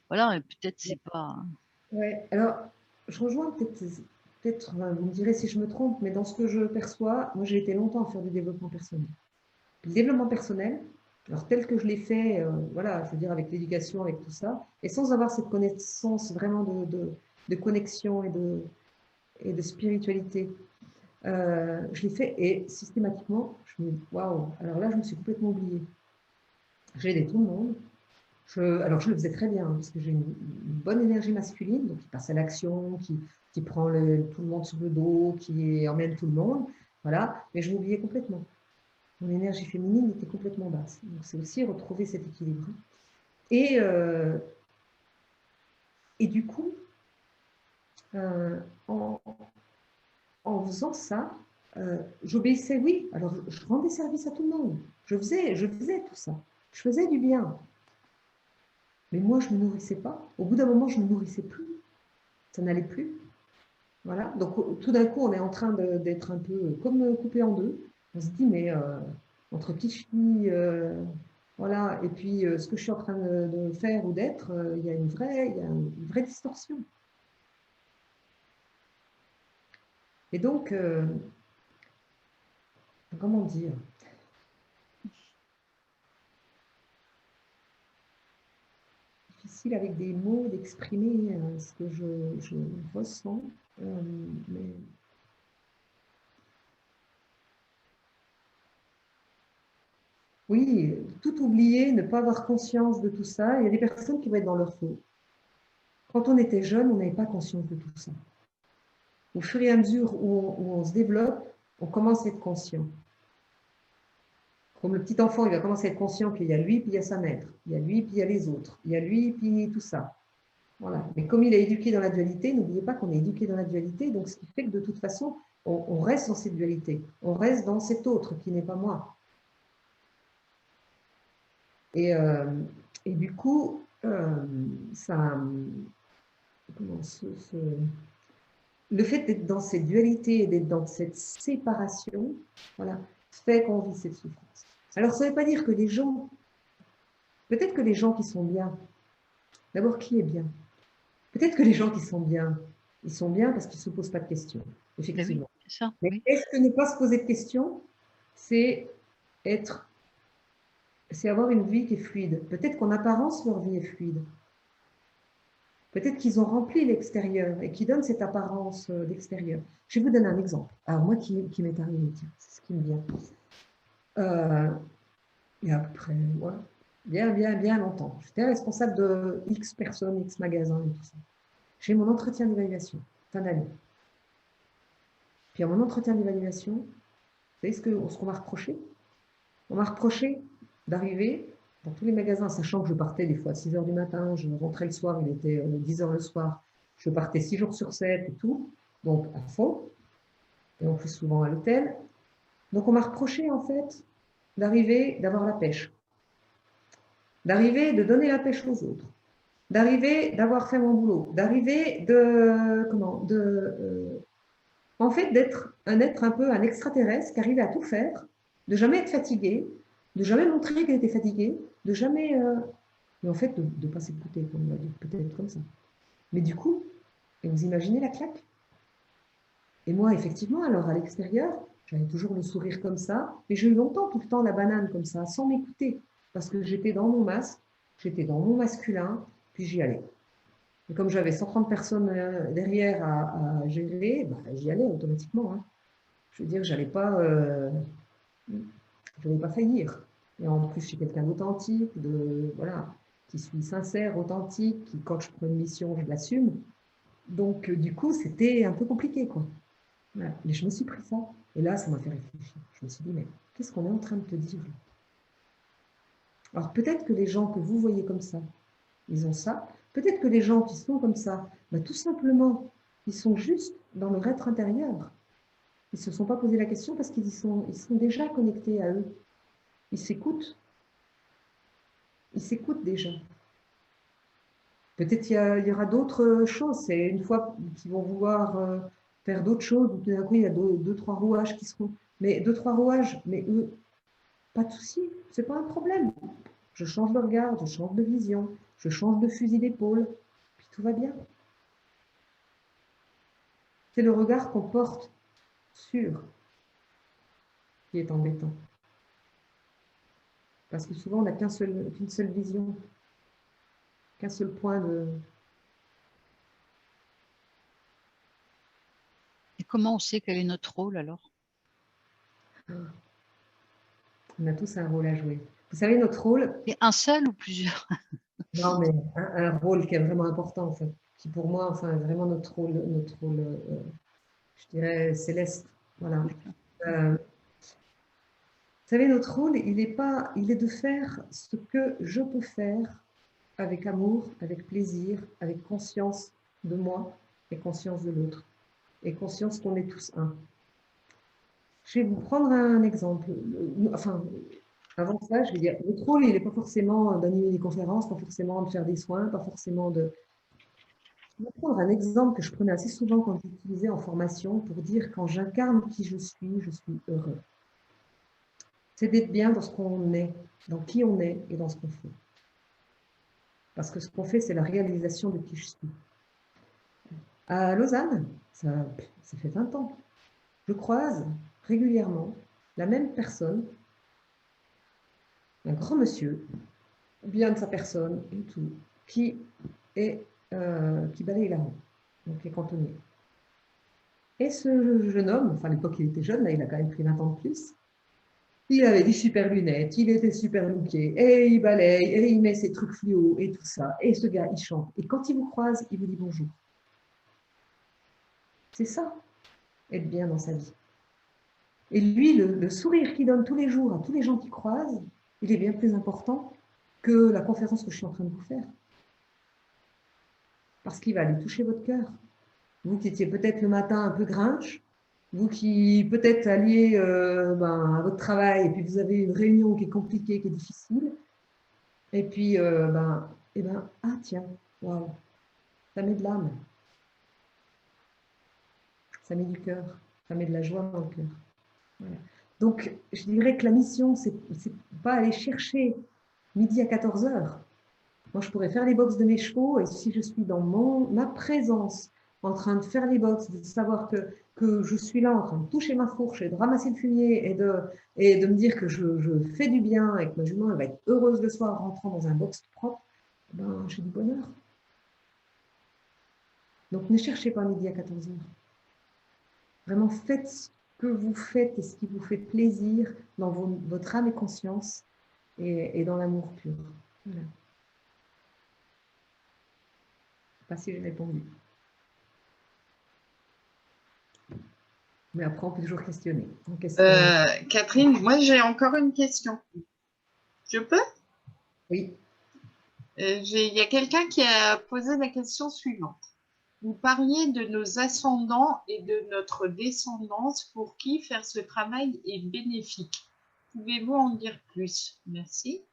voilà, peut-être c'est pas... Ouais, alors, je rejoins peut-être, vous me direz si je me trompe, mais dans ce que je perçois, moi j'ai été longtemps à faire du développement personnel. Le développement personnel, alors tel que je l'ai fait, voilà, je veux dire avec l'éducation, avec tout ça, et sans avoir cette connaissance vraiment de connexion et de spiritualité, je l'ai fait et systématiquement, je me dis, waouh, alors là je me suis complètement oubliée. J'ai aidé tout le monde. Alors, je le faisais très bien, parce que j'ai une bonne énergie masculine, donc qui passe à l'action, qui prend tout le monde sur le dos, qui emmène tout le monde, voilà, mais je m'oubliais complètement. Mon énergie féminine était complètement basse. Donc, c'est aussi retrouver cet équilibre. Et du coup, en faisant ça, j'obéissais, oui, alors je rendais service à tout le monde. Je faisais tout ça. Je faisais du bien. Mais moi, je ne me nourrissais pas. Au bout d'un moment, je ne me nourrissais plus. Ça n'allait plus. Voilà. Donc, tout d'un coup, on est en train d'être un peu comme coupé en deux. On se dit, mais entre qui je suis, voilà, et puis ce que je suis en train de faire ou d'être, il y a une vraie distorsion. Et donc, comment dire? Difficile avec des mots d'exprimer ce que je ressens. Mais oui, tout oublier, ne pas avoir conscience de tout ça. Il y a des personnes qui vont être dans leur faux. Quand on était jeune, on n'avait pas conscience de tout ça. au fur et à mesure où on se développe, on commence à être conscient. Comme le petit enfant, il va commencer à être conscient qu'il y a lui, puis il y a sa mère. Il y a lui, puis il y a les autres. Il y a lui, puis tout ça. Voilà. Mais comme il est éduqué dans la dualité, n'oubliez pas qu'on est éduqué dans la dualité, donc ce qui fait que de toute façon, on reste dans cette dualité. On reste dans cet autre qui n'est pas moi. Et du coup, ça, le fait d'être dans cette dualité et d'être dans cette séparation, voilà, fait qu'on vit cette souffrance. Alors, ça ne veut pas dire que les gens, peut-être que les gens qui sont bien, d'abord, qui est bien? Peut-être que les gens qui sont bien, ils sont bien parce qu'ils ne se posent pas de questions, effectivement. Oui, c'est ça, Mais oui. est-ce que ne pas se poser de questions, c'est avoir une vie qui est fluide. Peut-être qu'en apparence, leur vie est fluide. Peut-être qu'ils ont rempli l'extérieur et qui donnent cette apparence d'extérieur. Je vais vous donner un exemple. Alors, moi, qui m'est arrivé, tiens, c'est ce qui me vient. Il y a à peu près, ouais, bien longtemps. J'étais responsable de X personnes, X magasins et tout ça. J'ai mon entretien d'évaluation, fin d'année. Puis à mon entretien d'évaluation, vous savez ce qu'on m'a reproché? On m'a reproché d'arriver dans tous les magasins, sachant que je partais des fois à 6 h du matin, je rentrais le soir, il était 10 h le soir, je partais 6 jours sur 7 et tout, donc à fond, et on fait souvent à l'hôtel. Donc on m'a reproché en fait d'arriver, d'avoir la pêche, d'arriver, de donner la pêche aux autres, d'arriver, d'avoir fait mon boulot, d'arriver en fait d'être un être un peu un extraterrestre qui arrivait à tout faire, de jamais être fatigué, de jamais montrer qu'il était fatigué, de jamais... mais en fait, de ne pas s'écouter, on va dire, peut-être comme ça. Mais du coup, et vous imaginez la claque? Et moi, effectivement, alors à l'extérieur, j'avais toujours le sourire comme ça, mais j'ai eu longtemps, tout le temps, la banane comme ça, sans m'écouter, parce que j'étais dans mon masque, j'étais dans mon masculin, puis j'y allais. Et comme j'avais 130 personnes derrière à gérer, bah, j'y allais automatiquement. Hein. Je veux dire, je n'allais pas faillir. Et en plus, je suis quelqu'un d'authentique, voilà, qui suis sincère, authentique, qui, quand je prends une mission, je l'assume. Donc, du coup, c'était un peu compliqué, quoi. Voilà. Mais je me suis pris ça. Et là, ça m'a fait réfléchir. Je me suis dit, mais qu'est-ce qu'on est en train de te dire là? Alors, peut-être que les gens que vous voyez comme ça, ils ont ça. Peut-être que les gens qui sont comme ça, bah, tout simplement, ils sont juste dans leur être intérieur. Ils ne se sont pas posé la question parce qu'ils sont déjà connectés à eux. Ils s'écoutent. Ils s'écoutent déjà. Peut-être qu'il y aura d'autres choses. C'est une fois qu'ils vont vouloir faire d'autres choses, tout d'un coup, il y a deux, trois rouages qui seront... Mais 2-3 rouages, mais eux, pas de souci, c'est pas un problème. Je change de regard, je change de vision, je change de fusil d'épaule, puis tout va bien. C'est le regard qu'on porte sur qui est embêtant. Parce que souvent, on n'a qu'une seule vision, qu'un seul point de... Et comment on sait quel est notre rôle alors? On a tous un rôle à jouer. Vous savez, notre rôle... Et un seul ou plusieurs? Non, mais un rôle qui est vraiment important, en fait, qui pour moi, enfin, est vraiment notre rôle je dirais, céleste. Voilà. Vous savez, notre rôle, il est de faire ce que je peux faire avec amour, avec plaisir, avec conscience de moi et conscience de l'autre. Et conscience qu'on est tous un. Je vais vous prendre un exemple. Enfin, avant ça, je vais dire, notre rôle, il n'est pas forcément d'animer des conférences, pas forcément de faire des soins, pas forcément de... Je vais prendre un exemple que je prenais assez souvent quand j'utilisais en formation pour dire quand j'incarne qui je suis heureux. C'est d'être bien dans ce qu'on est, dans qui on est et dans ce qu'on fait. Parce que ce qu'on fait, c'est la réalisation de qui je suis. À Lausanne, ça fait 20 ans, je croise régulièrement la même personne, un grand monsieur, bien de sa personne et tout, qui balaye la rue, donc qui est cantonnier. Et ce jeune homme, enfin à l'époque il était jeune, là il a quand même pris 20 ans de plus, il avait des super lunettes, il était super looké, et il balaye, et il met ses trucs fluo et tout ça, et ce gars il chante. Et quand il vous croise, il vous dit bonjour. C'est ça, être bien dans sa vie. Et lui, le sourire qu'il donne tous les jours à tous les gens qu'il croise, il est bien plus important que la conférence que je suis en train de vous faire. Parce qu'il va aller toucher votre cœur. Vous qui étiez peut-être le matin un peu grinche, vous qui peut-être alliez à votre travail et puis vous avez une réunion qui est compliquée, qui est difficile, et puis, ah tiens, waouh, ça met de l'âme, ça met du cœur, ça met de la joie dans le cœur. Voilà. Donc, je dirais que la mission, c'est pas aller chercher midi à 14 h. Moi, je pourrais faire les box de mes chevaux et si je suis dans ma présence, en train de faire les box, de savoir que je suis là en train de toucher ma fourche et de ramasser le fumier et de me dire que je fais du bien et que ma jument elle va être heureuse le soir en rentrant dans un box propre, ben, j'ai du bonheur. Donc, ne cherchez pas midi à 14 h. Vraiment, faites ce que vous faites et ce qui vous fait plaisir dans votre âme et conscience et dans l'amour pur. Voilà. Je ne sais pas si j'ai répondu. Mais après, on peut toujours questionner. Catherine, moi j'ai encore une question. Je peux? Oui. Il y a quelqu'un qui a posé la question suivante. Vous parliez de nos ascendants et de notre descendance pour qui faire ce travail est bénéfique. Pouvez-vous en dire plus? Merci.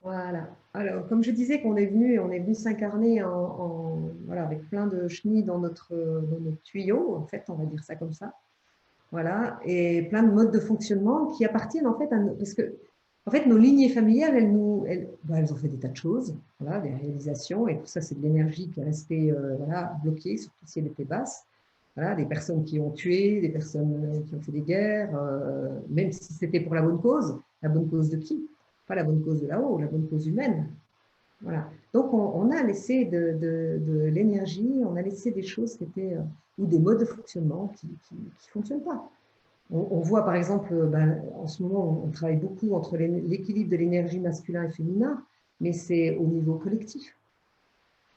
Voilà. Alors, comme je disais qu'on est venu s'incarner voilà, avec plein de chenilles dans notre tuyau, en fait, on va dire ça comme ça. Voilà, et plein de modes de fonctionnement qui appartiennent en fait à parce que en fait nos lignées familiales, elles ont fait des tas de choses, voilà, des réalisations, et tout ça c'est de l'énergie qui est restée voilà, bloquée, surtout si elle était basse. Voilà, des personnes qui ont tué, des personnes qui ont fait des guerres, même si c'était pour la bonne cause de qui? Pas la bonne cause de là-haut, la bonne cause humaine. Voilà. Donc, on a laissé de l'énergie, on a laissé des choses qui étaient, ou des modes de fonctionnement qui ne fonctionnent pas. On voit par exemple, en ce moment, on travaille beaucoup entre l'équilibre de l'énergie masculin et féminin, mais c'est au niveau collectif.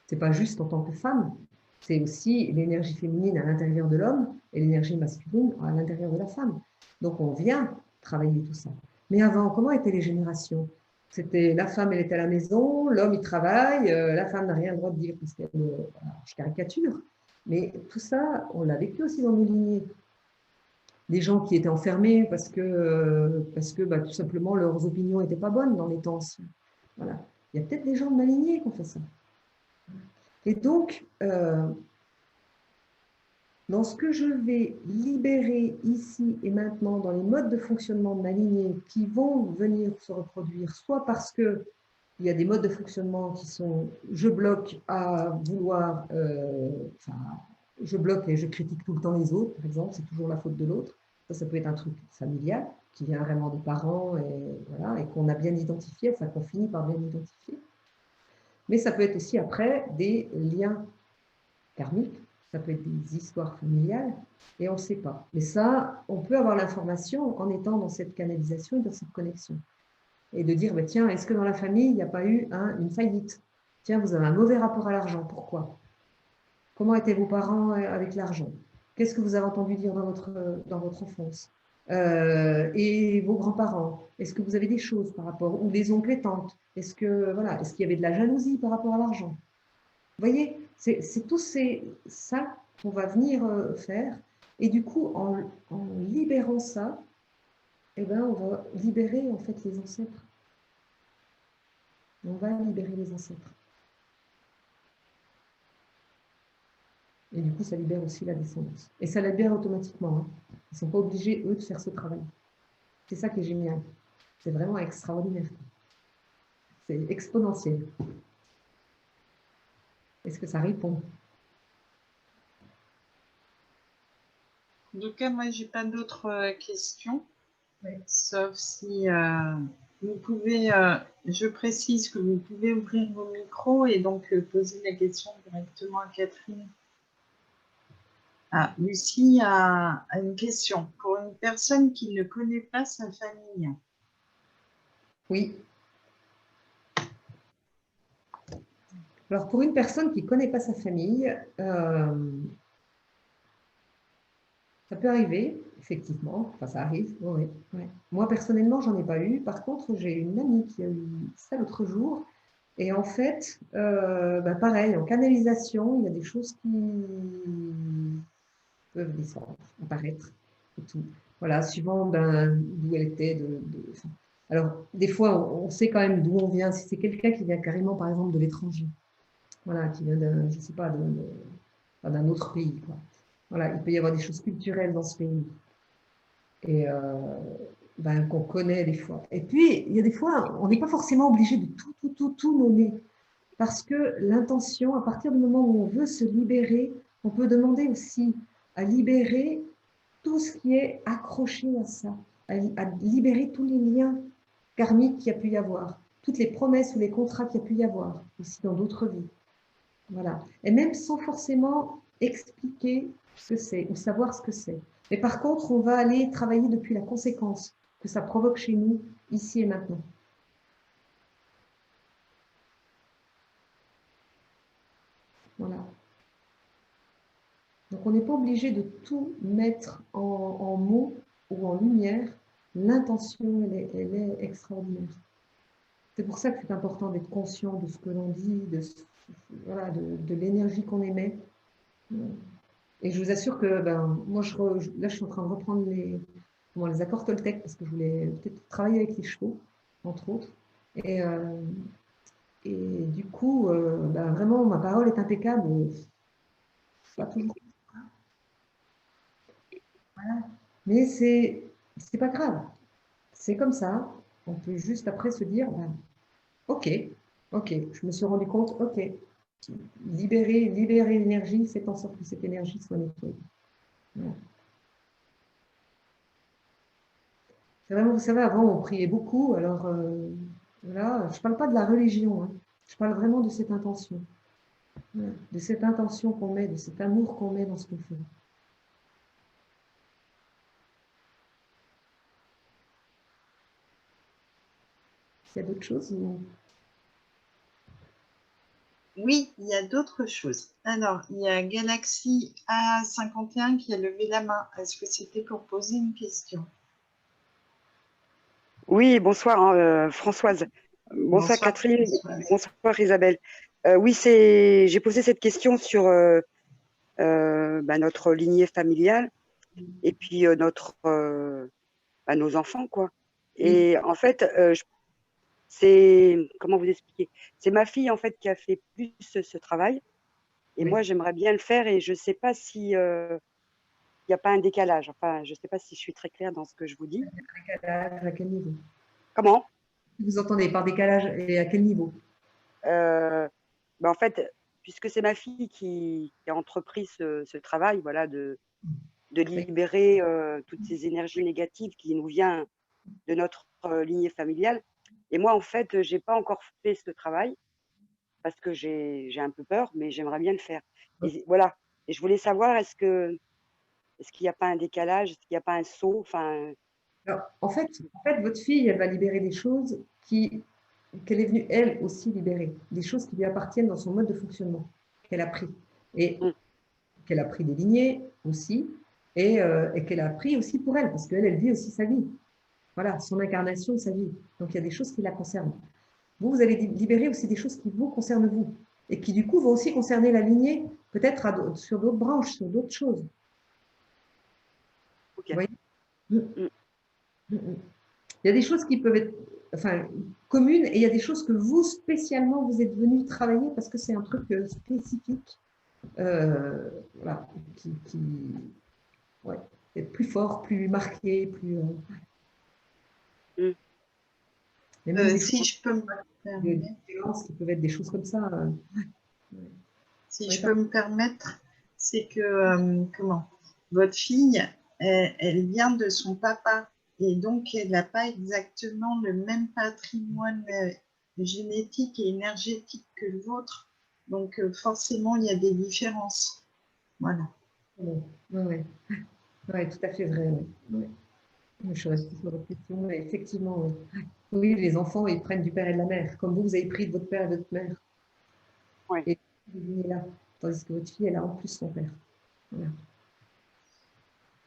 Ce n'est pas juste en tant que femme, c'est aussi l'énergie féminine à l'intérieur de l'homme et l'énergie masculine à l'intérieur de la femme. Donc, on vient travailler tout ça. Mais avant, comment étaient les générations? C'était la femme, elle était à la maison, l'homme, il travaille, la femme n'a rien le droit de dire, parce qu'elle, je caricature. Mais tout ça, on l'a vécu aussi dans nos lignées. Des gens qui étaient enfermés parce que tout simplement leurs opinions n'étaient pas bonnes dans les temps anciens. Voilà. Il y a peut-être des gens de ma lignée qui ont fait ça. Et donc, dans ce que je vais libérer ici et maintenant, dans les modes de fonctionnement de ma lignée qui vont venir se reproduire, soit parce qu'il y a des modes de fonctionnement qui sont « je bloque à vouloir je bloque et je critique tout le temps les autres », par exemple, c'est toujours la faute de l'autre. Ça peut être un truc familial qui vient vraiment des parents et qu'on a bien identifié, enfin qu'on finit par bien identifier. Mais ça peut être aussi après des liens karmiques, ça peut être des histoires familiales, et on ne sait pas. Mais ça, on peut avoir l'information en étant dans cette canalisation et dans cette connexion. Et de dire, tiens, est-ce que dans la famille, il n'y a pas eu une faillite? Tiens, vous avez un mauvais rapport à l'argent, pourquoi? Comment étaient vos parents avec l'argent? Qu'est-ce que vous avez entendu dire dans votre enfance? Et vos grands-parents, est-ce que vous avez des choses par rapport, ou les oncles et tantes, est-ce qu'il y avait de la jalousie par rapport à l'argent? Vous voyez, c'est tout ça qu'on va venir faire. Et du coup, en libérant ça, on va libérer en fait les ancêtres. On va libérer les ancêtres. Et du coup, ça libère aussi la descendance. Et ça la libère automatiquement. Hein. Ils ne sont pas obligés, eux, de faire ce travail. C'est ça qui est génial. C'est vraiment extraordinaire. C'est exponentiel. Est-ce que ça répond? En tout cas, moi, je n'ai pas d'autres questions. Ouais. Sauf si vous pouvez, je précise que vous pouvez ouvrir vos micros et donc poser la question directement à Catherine. Ah, Lucie a une question. Pour une personne qui ne connaît pas sa famille. Oui. Alors, pour une personne qui ne connaît pas sa famille, Ça peut arriver, effectivement. Enfin, ça arrive, oui. Ouais. Moi, personnellement, j'en ai pas eu. Par contre, j'ai une amie qui a eu ça l'autre jour. Et en fait, pareil, en canalisation, il y a des choses qui peuvent descendre, apparaître. Et tout. Voilà, suivant d'où elle était. Enfin, alors, des fois, on sait quand même d'où on vient. Si c'est quelqu'un qui vient carrément, par exemple, de l'étranger, voilà, qui vient d'un, je sais pas, d'un autre pays, quoi. Voilà, il peut y avoir des choses culturelles dans ce pays et qu'on connaît des fois. Et puis, il y a des fois, on n'est pas forcément obligé de tout nommer parce que l'intention, à partir du moment où on veut se libérer, on peut demander aussi à libérer tout ce qui est accroché à ça, à libérer tous les liens karmiques qu'il y a pu y avoir, toutes les promesses ou les contrats qu'il y a pu y avoir aussi dans d'autres vies. Voilà. Et même sans forcément expliquer ce que c'est ou savoir ce que c'est. Mais par contre, on va aller travailler depuis la conséquence que ça provoque chez nous, ici et maintenant. Voilà. Donc, on n'est pas obligé de tout mettre en mots ou en lumière. L'intention, elle est extraordinaire. C'est pour ça que c'est important d'être conscient de ce que l'on dit, voilà, de l'énergie qu'on émet. Et je vous assure que moi, là, je suis en train de reprendre les accords Toltec parce que je voulais peut-être travailler avec les chevaux, entre autres. Et du coup, vraiment, ma parole est impeccable. Pas toujours. Voilà. Mais c'est pas grave. C'est comme ça. On peut juste après se dire, ok, je me suis rendu compte, ok, libérer l'énergie, faites en sorte que cette énergie soit nettoyée. Voilà. C'est vraiment, vous savez, avant, on priait beaucoup. Alors, voilà, je ne parle pas de la religion. Hein. Je parle vraiment de cette intention. Voilà. De cette intention qu'on met, de cet amour qu'on met dans ce qu'on fait. Il y a d'autres choses ou... Oui, il y a d'autres choses. Alors, il y a Galaxy A51 qui a levé la main. Est-ce que c'était pour poser une question? Oui, bonsoir Françoise. Bonsoir Catherine. Françoise. Bonsoir Isabelle. Oui, j'ai posé cette question sur notre lignée familiale et puis nos enfants, quoi. Et en fait, comment vous expliquer? C'est ma fille en fait qui a fait plus ce travail et moi j'aimerais bien le faire et je sais pas si il n'y a pas un décalage. Enfin, je sais pas si je suis très claire dans ce que je vous dis. Décalage à quel niveau? Comment? Vous entendez par décalage et à quel niveau? En fait, puisque c'est ma fille qui a entrepris ce travail, voilà, de libérer toutes ces énergies négatives qui nous viennent de notre lignée familiale. Et moi, en fait, j'ai pas encore fait ce travail parce que j'ai un peu peur, mais j'aimerais bien le faire. Et voilà. Et je voulais savoir, est-ce qu'il n'y a pas un décalage, est-ce qu'il n'y a pas un saut, enfin. Alors, en fait, votre fille, elle va libérer des choses qu'elle est venue, elle aussi, libérer. Des choses qui lui appartiennent dans son mode de fonctionnement, qu'elle a pris. Et qu'elle a pris des lignées aussi, et qu'elle a pris aussi pour elle, parce qu'elle, elle vit aussi sa vie. Voilà, son incarnation, sa vie. Donc, il y a des choses qui la concernent. Vous allez libérer aussi des choses qui vous concernent vous, et qui, du coup, vont aussi concerner la lignée, peut-être sur d'autres branches, sur d'autres choses. Ok. Vous voyez? Il y a des choses qui peuvent être communes et il y a des choses que vous, spécialement, vous êtes venu travailler parce que c'est un truc spécifique voilà, qui est plus fort, plus marqué, plus... Si je peux me permettre. Qui peuvent être des choses comme ça. Si je peux me permettre, c'est que, votre fille, elle vient de son papa et donc elle n'a pas exactement le même patrimoine génétique et énergétique que le vôtre. Donc forcément, il y a des différences. Voilà. Oui, tout à fait vrai. Ouais. Je reste sur votre question. Effectivement, oui. Oui, les enfants, ils prennent du père et de la mère, comme vous avez pris de votre père et de votre mère. Ouais. Et vous venez là, tandis que votre fille, elle a en plus son père. Voilà.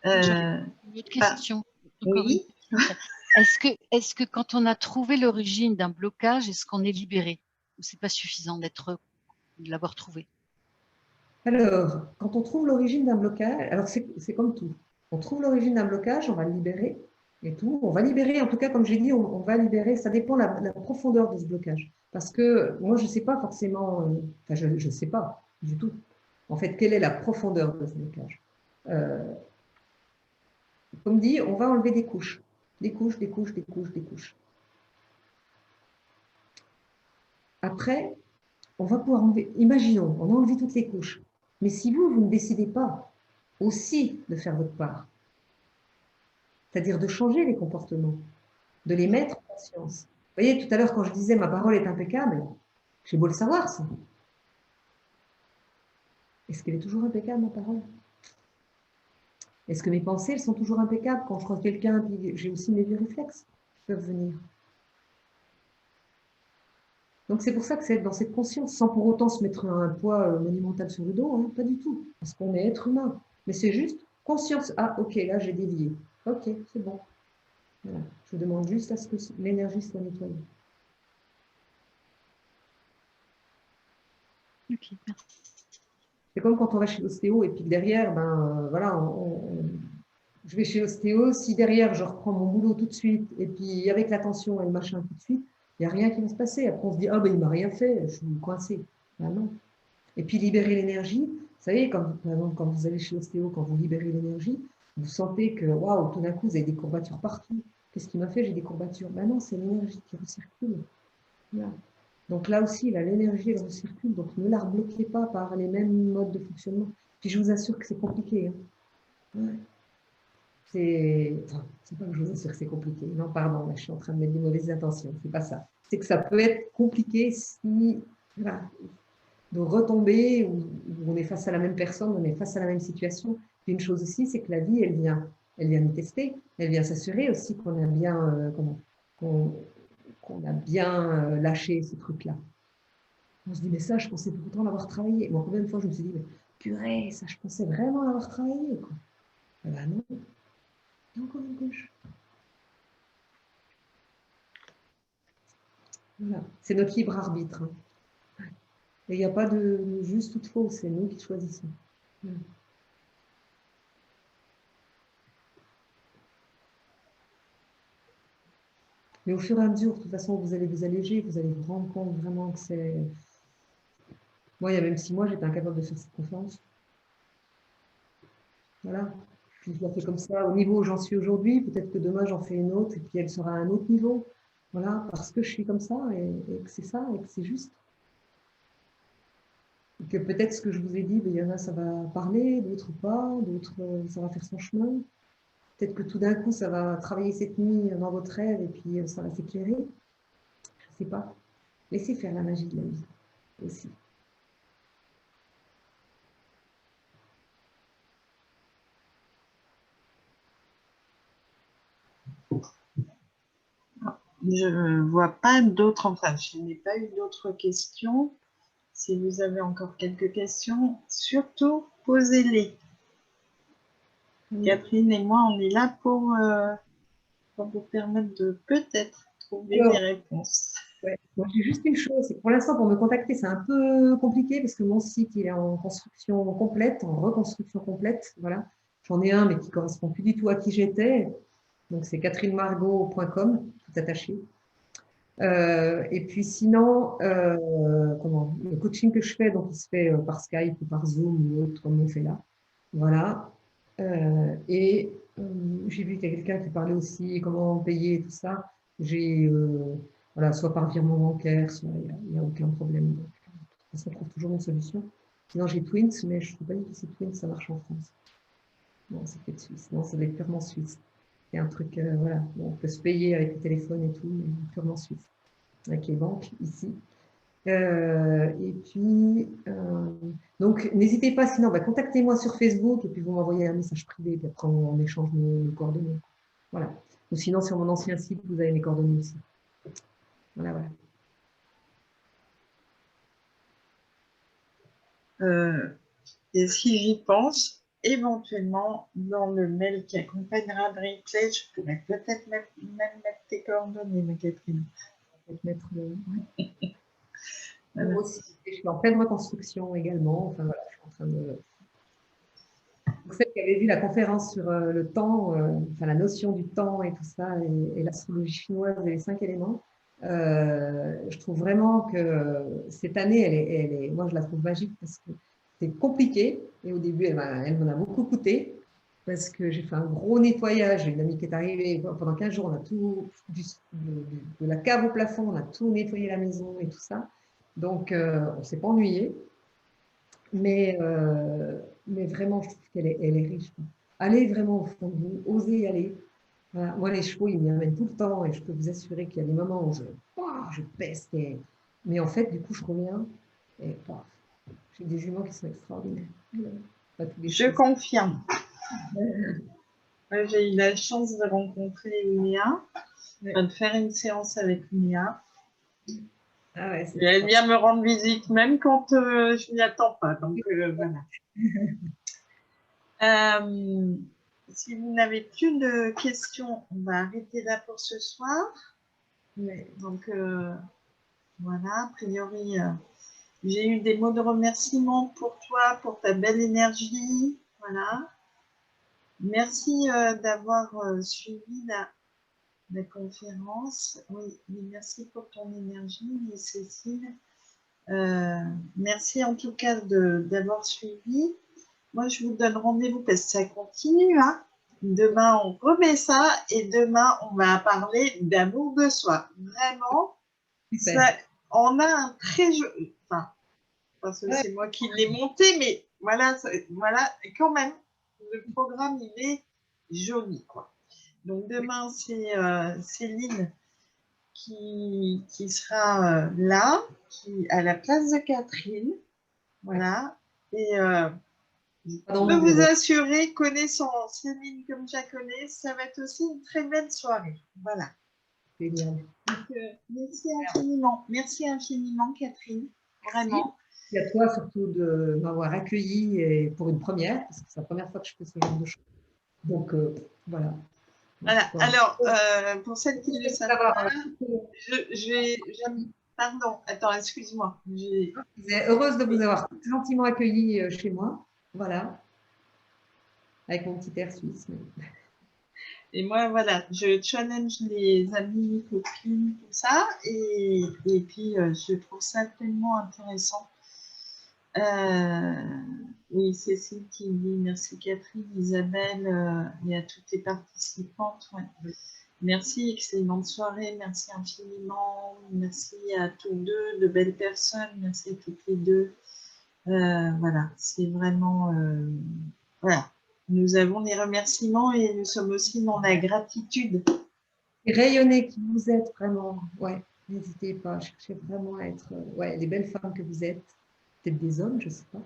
Euh, Une autre question. Encore oui. une question. Est-ce que quand on a trouvé l'origine d'un blocage, est-ce qu'on est libéré? Ou c'est pas suffisant de l'avoir trouvé? Alors, quand on trouve l'origine d'un blocage, alors c'est comme tout. On trouve l'origine d'un blocage, on va le libérer et tout. On va libérer, en tout cas, comme j'ai dit, on va libérer. Ça dépend de la profondeur de ce blocage. Parce que moi, je ne sais pas forcément, enfin, je ne sais pas du tout, en fait, quelle est la profondeur de ce blocage. Comme dit, on va enlever des couches. Des couches, des couches, des couches, des couches. Après, on va pouvoir enlever, imaginons, on a enlevé toutes les couches. Mais si vous ne décidez pas aussi de faire votre part, c'est-à-dire de changer les comportements, de les mettre en conscience. Vous voyez, tout à l'heure, quand je disais ma parole est impeccable, j'ai beau le savoir, ça. Est-ce qu'elle est toujours impeccable, ma parole? Est-ce que mes pensées, elles sont toujours impeccables quand je crois quelqu'un, puis j'ai aussi mes vieux réflexes qui peuvent venir. Donc c'est pour ça que c'est être dans cette conscience, sans pour autant se mettre un poids monumental sur le dos, hein, pas du tout, parce qu'on est être humain. Mais c'est juste conscience. Ah, ok, là j'ai dévié. Ok, c'est bon. Voilà. Je demande juste à ce que l'énergie soit nettoyée. Ok, merci. C'est comme quand on va chez l'ostéo et puis derrière, voilà, je vais chez l'ostéo. Si derrière, je reprends mon boulot tout de suite et puis avec l'attention et le machin tout de suite, il n'y a rien qui va se passer. Après, on se dit, ah ben il ne m'a rien fait, je suis coincé. Ben non. Et puis libérer l'énergie. Vous savez, par exemple, quand vous allez chez l'ostéo, quand vous libérez l'énergie, vous sentez que, waouh, tout d'un coup, vous avez des courbatures partout. Qu'est-ce qui m'a fait? J'ai des courbatures. Ben non, c'est l'énergie qui recircule. Voilà. Donc là aussi, l'énergie, elle recircule. Donc ne la rebloquez pas par les mêmes modes de fonctionnement. Puis je vous assure que c'est compliqué. Hein. Ouais. C'est pas que je vous assure que c'est compliqué. Non, pardon, là, je suis en train de mettre des mauvaises intentions. C'est pas ça. C'est que ça peut être compliqué si, voilà, de retomber où on est face à la même personne, on est face à la même situation. Puis une chose aussi, c'est que la vie, elle vient nous tester. Elle vient s'assurer aussi qu'on a bien, qu'on a bien lâché ce truc-là. On se dit, mais ça, je pensais pourtant l'avoir travaillé. Bon, combien de fois je me suis dit, mais purée, ça, je pensais vraiment l'avoir travaillé. Quoi. Eh ben non, il y a encore une couche. Voilà. C'est notre libre arbitre. Hein. Et il n'y a pas de juste ou de faux, c'est nous qui choisissons. Voilà. Mais au fur et à mesure, de toute façon, vous allez vous alléger, vous allez vous rendre compte vraiment que c'est... Moi, il y a même 6 mois, j'étais incapable de faire cette conférence. Voilà. Puis je la fais comme ça, au niveau où j'en suis aujourd'hui, peut-être que demain, j'en fais une autre, et puis elle sera à un autre niveau. Voilà, parce que je suis comme ça, et que c'est ça, et que c'est juste. Et que peut-être ce que je vous ai dit, il y en a, ça va parler, d'autres pas, d'autres, ça va faire son chemin. Peut-être que tout d'un coup, ça va travailler cette nuit dans votre rêve, et puis ça va s'éclairer. Je ne sais pas. Laissez faire la magie de la vie aussi. Je ne vois pas d'autres, enfin, je n'ai pas eu d'autres questions. Si vous avez encore quelques questions, surtout posez-les. Catherine et moi, on est là pour vous permettre de peut-être trouver des réponses. Ouais. Moi, j'ai juste une chose, c'est que pour l'instant, pour me contacter, c'est un peu compliqué parce que mon site, il est en construction complète, en reconstruction complète. Voilà. J'en ai un, mais qui ne correspond plus du tout à qui j'étais. Donc, c'est catherinemargot.com, tout attaché. Et puis sinon, le coaching que je fais, donc il se fait par Skype ou par Zoom ou autre, comme on fait là. Voilà. Et j'ai vu qu'il y a quelqu'un qui parlait aussi comment payer tout ça. J'ai, voilà, soit par virement bancaire, soit il n'y a aucun problème. Donc, on trouve toujours une solution. Sinon, j'ai Twins, mais je ne sais pas du tout si Twins, ça marche en France. Non, c'est peut-être suisse. Non, ça doit être purement suisse. C'est un truc, voilà, bon, on peut se payer avec le téléphone et tout, mais purement suisse, avec les banques ici. Et puis, donc, n'hésitez pas, sinon, contactez-moi sur Facebook et puis vous m'envoyez un message privé, puis après on échange nos coordonnées. Voilà. Ou sinon, sur mon ancien site, vous avez mes coordonnées aussi. Voilà, voilà. Et si j'y pense, éventuellement, dans le mail qui accompagnera le replay, je pourrais peut-être même mettre tes coordonnées, ma Catherine. Mettre Voilà. Moi aussi, je suis en pleine reconstruction également. Enfin, voilà, je suis en train de... Donc, celle qui avait vu la conférence sur le temps, enfin, la notion du temps et tout ça, et l'astrologie chinoise et les 5 éléments, je trouve vraiment que cette année, moi, je la trouve magique parce que c'est compliqué. Et au début, elle m'en a beaucoup coûté parce que j'ai fait un gros nettoyage. J'ai une amie qui est arrivée pendant 15 jours, on a tout, de la cave au plafond, on a tout nettoyé la maison et tout ça. Donc, on ne s'est pas ennuyé. Mais vraiment, je trouve qu'elle est riche. Allez vraiment au fond de vous, osez y aller. Voilà. Moi, les chevaux, ils m'y amènent tout le temps et je peux vous assurer qu'il y a des moments où je peste. Mais en fait, du coup, je reviens et j'ai des juments qui sont extraordinaires. Pas tous les Je chevaux. confirme. J'ai eu la chance de rencontrer Léa, de faire une séance avec Léa. Ah ouais, Et elle vient me rendre visite même quand je n'y attends pas. Donc voilà. Si vous n'avez plus de questions, on va arrêter là pour ce soir. Ouais. Donc voilà, a priori, j'ai eu des mots de remerciement pour toi, pour ta belle énergie. Voilà. Merci d'avoir suivi la conférence. Oui, merci pour ton énergie, Cécile. Merci en tout cas d'avoir suivi. Moi, je vous donne rendez-vous parce que ça continue. Hein. Demain, on remet ça et demain, on va parler d'amour de soi. Vraiment, ça, on a un très joli... Enfin, parce que c'est moi qui l'ai monté, mais voilà, voilà, quand même, le programme, il est joli, quoi. Donc, demain, c'est Céline qui sera là, à la place de Catherine. Voilà. Et je peux vous assurer, connaissant Céline comme je la connais, ça va être aussi une très belle soirée. Voilà. Génial. Donc, merci infiniment. Merci infiniment, Catherine. Vraiment. Merci à toi surtout de m'avoir accueilli et pour une première, parce que c'est la première fois que je fais ce genre de choses. Donc, voilà. Voilà. Alors, pour celles qui ne le savent pas, pardon, attends, excuse-moi. Je suis heureuse de vous avoir gentiment accueilli chez moi. Voilà. Avec mon petit air suisse. Mais... Et moi, voilà, je challenge les amis, copines, tout ça. Et puis, je trouve ça tellement intéressant. Oui, Cécile qui me dit merci Catherine, Isabelle et à toutes les participantes. Ouais. Merci, excellente soirée, merci infiniment. Merci à tous deux, de belles personnes. Merci à toutes les deux. Voilà, c'est vraiment... voilà. Nous avons des remerciements et nous sommes aussi dans la gratitude. Et rayonnez qui vous êtes vraiment. Ouais, n'hésitez pas. Cherchez vraiment à être les belles femmes que vous êtes. Peut-être des hommes, je ne sais pas.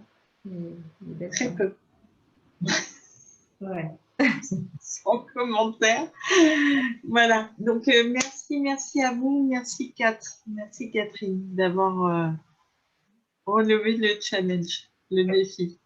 Mais les belles Très femmes. peu. Ouais. Sans commentaire. Voilà. Donc, merci à vous. Merci, Merci, Catherine, d'avoir relevé le challenge, le défi.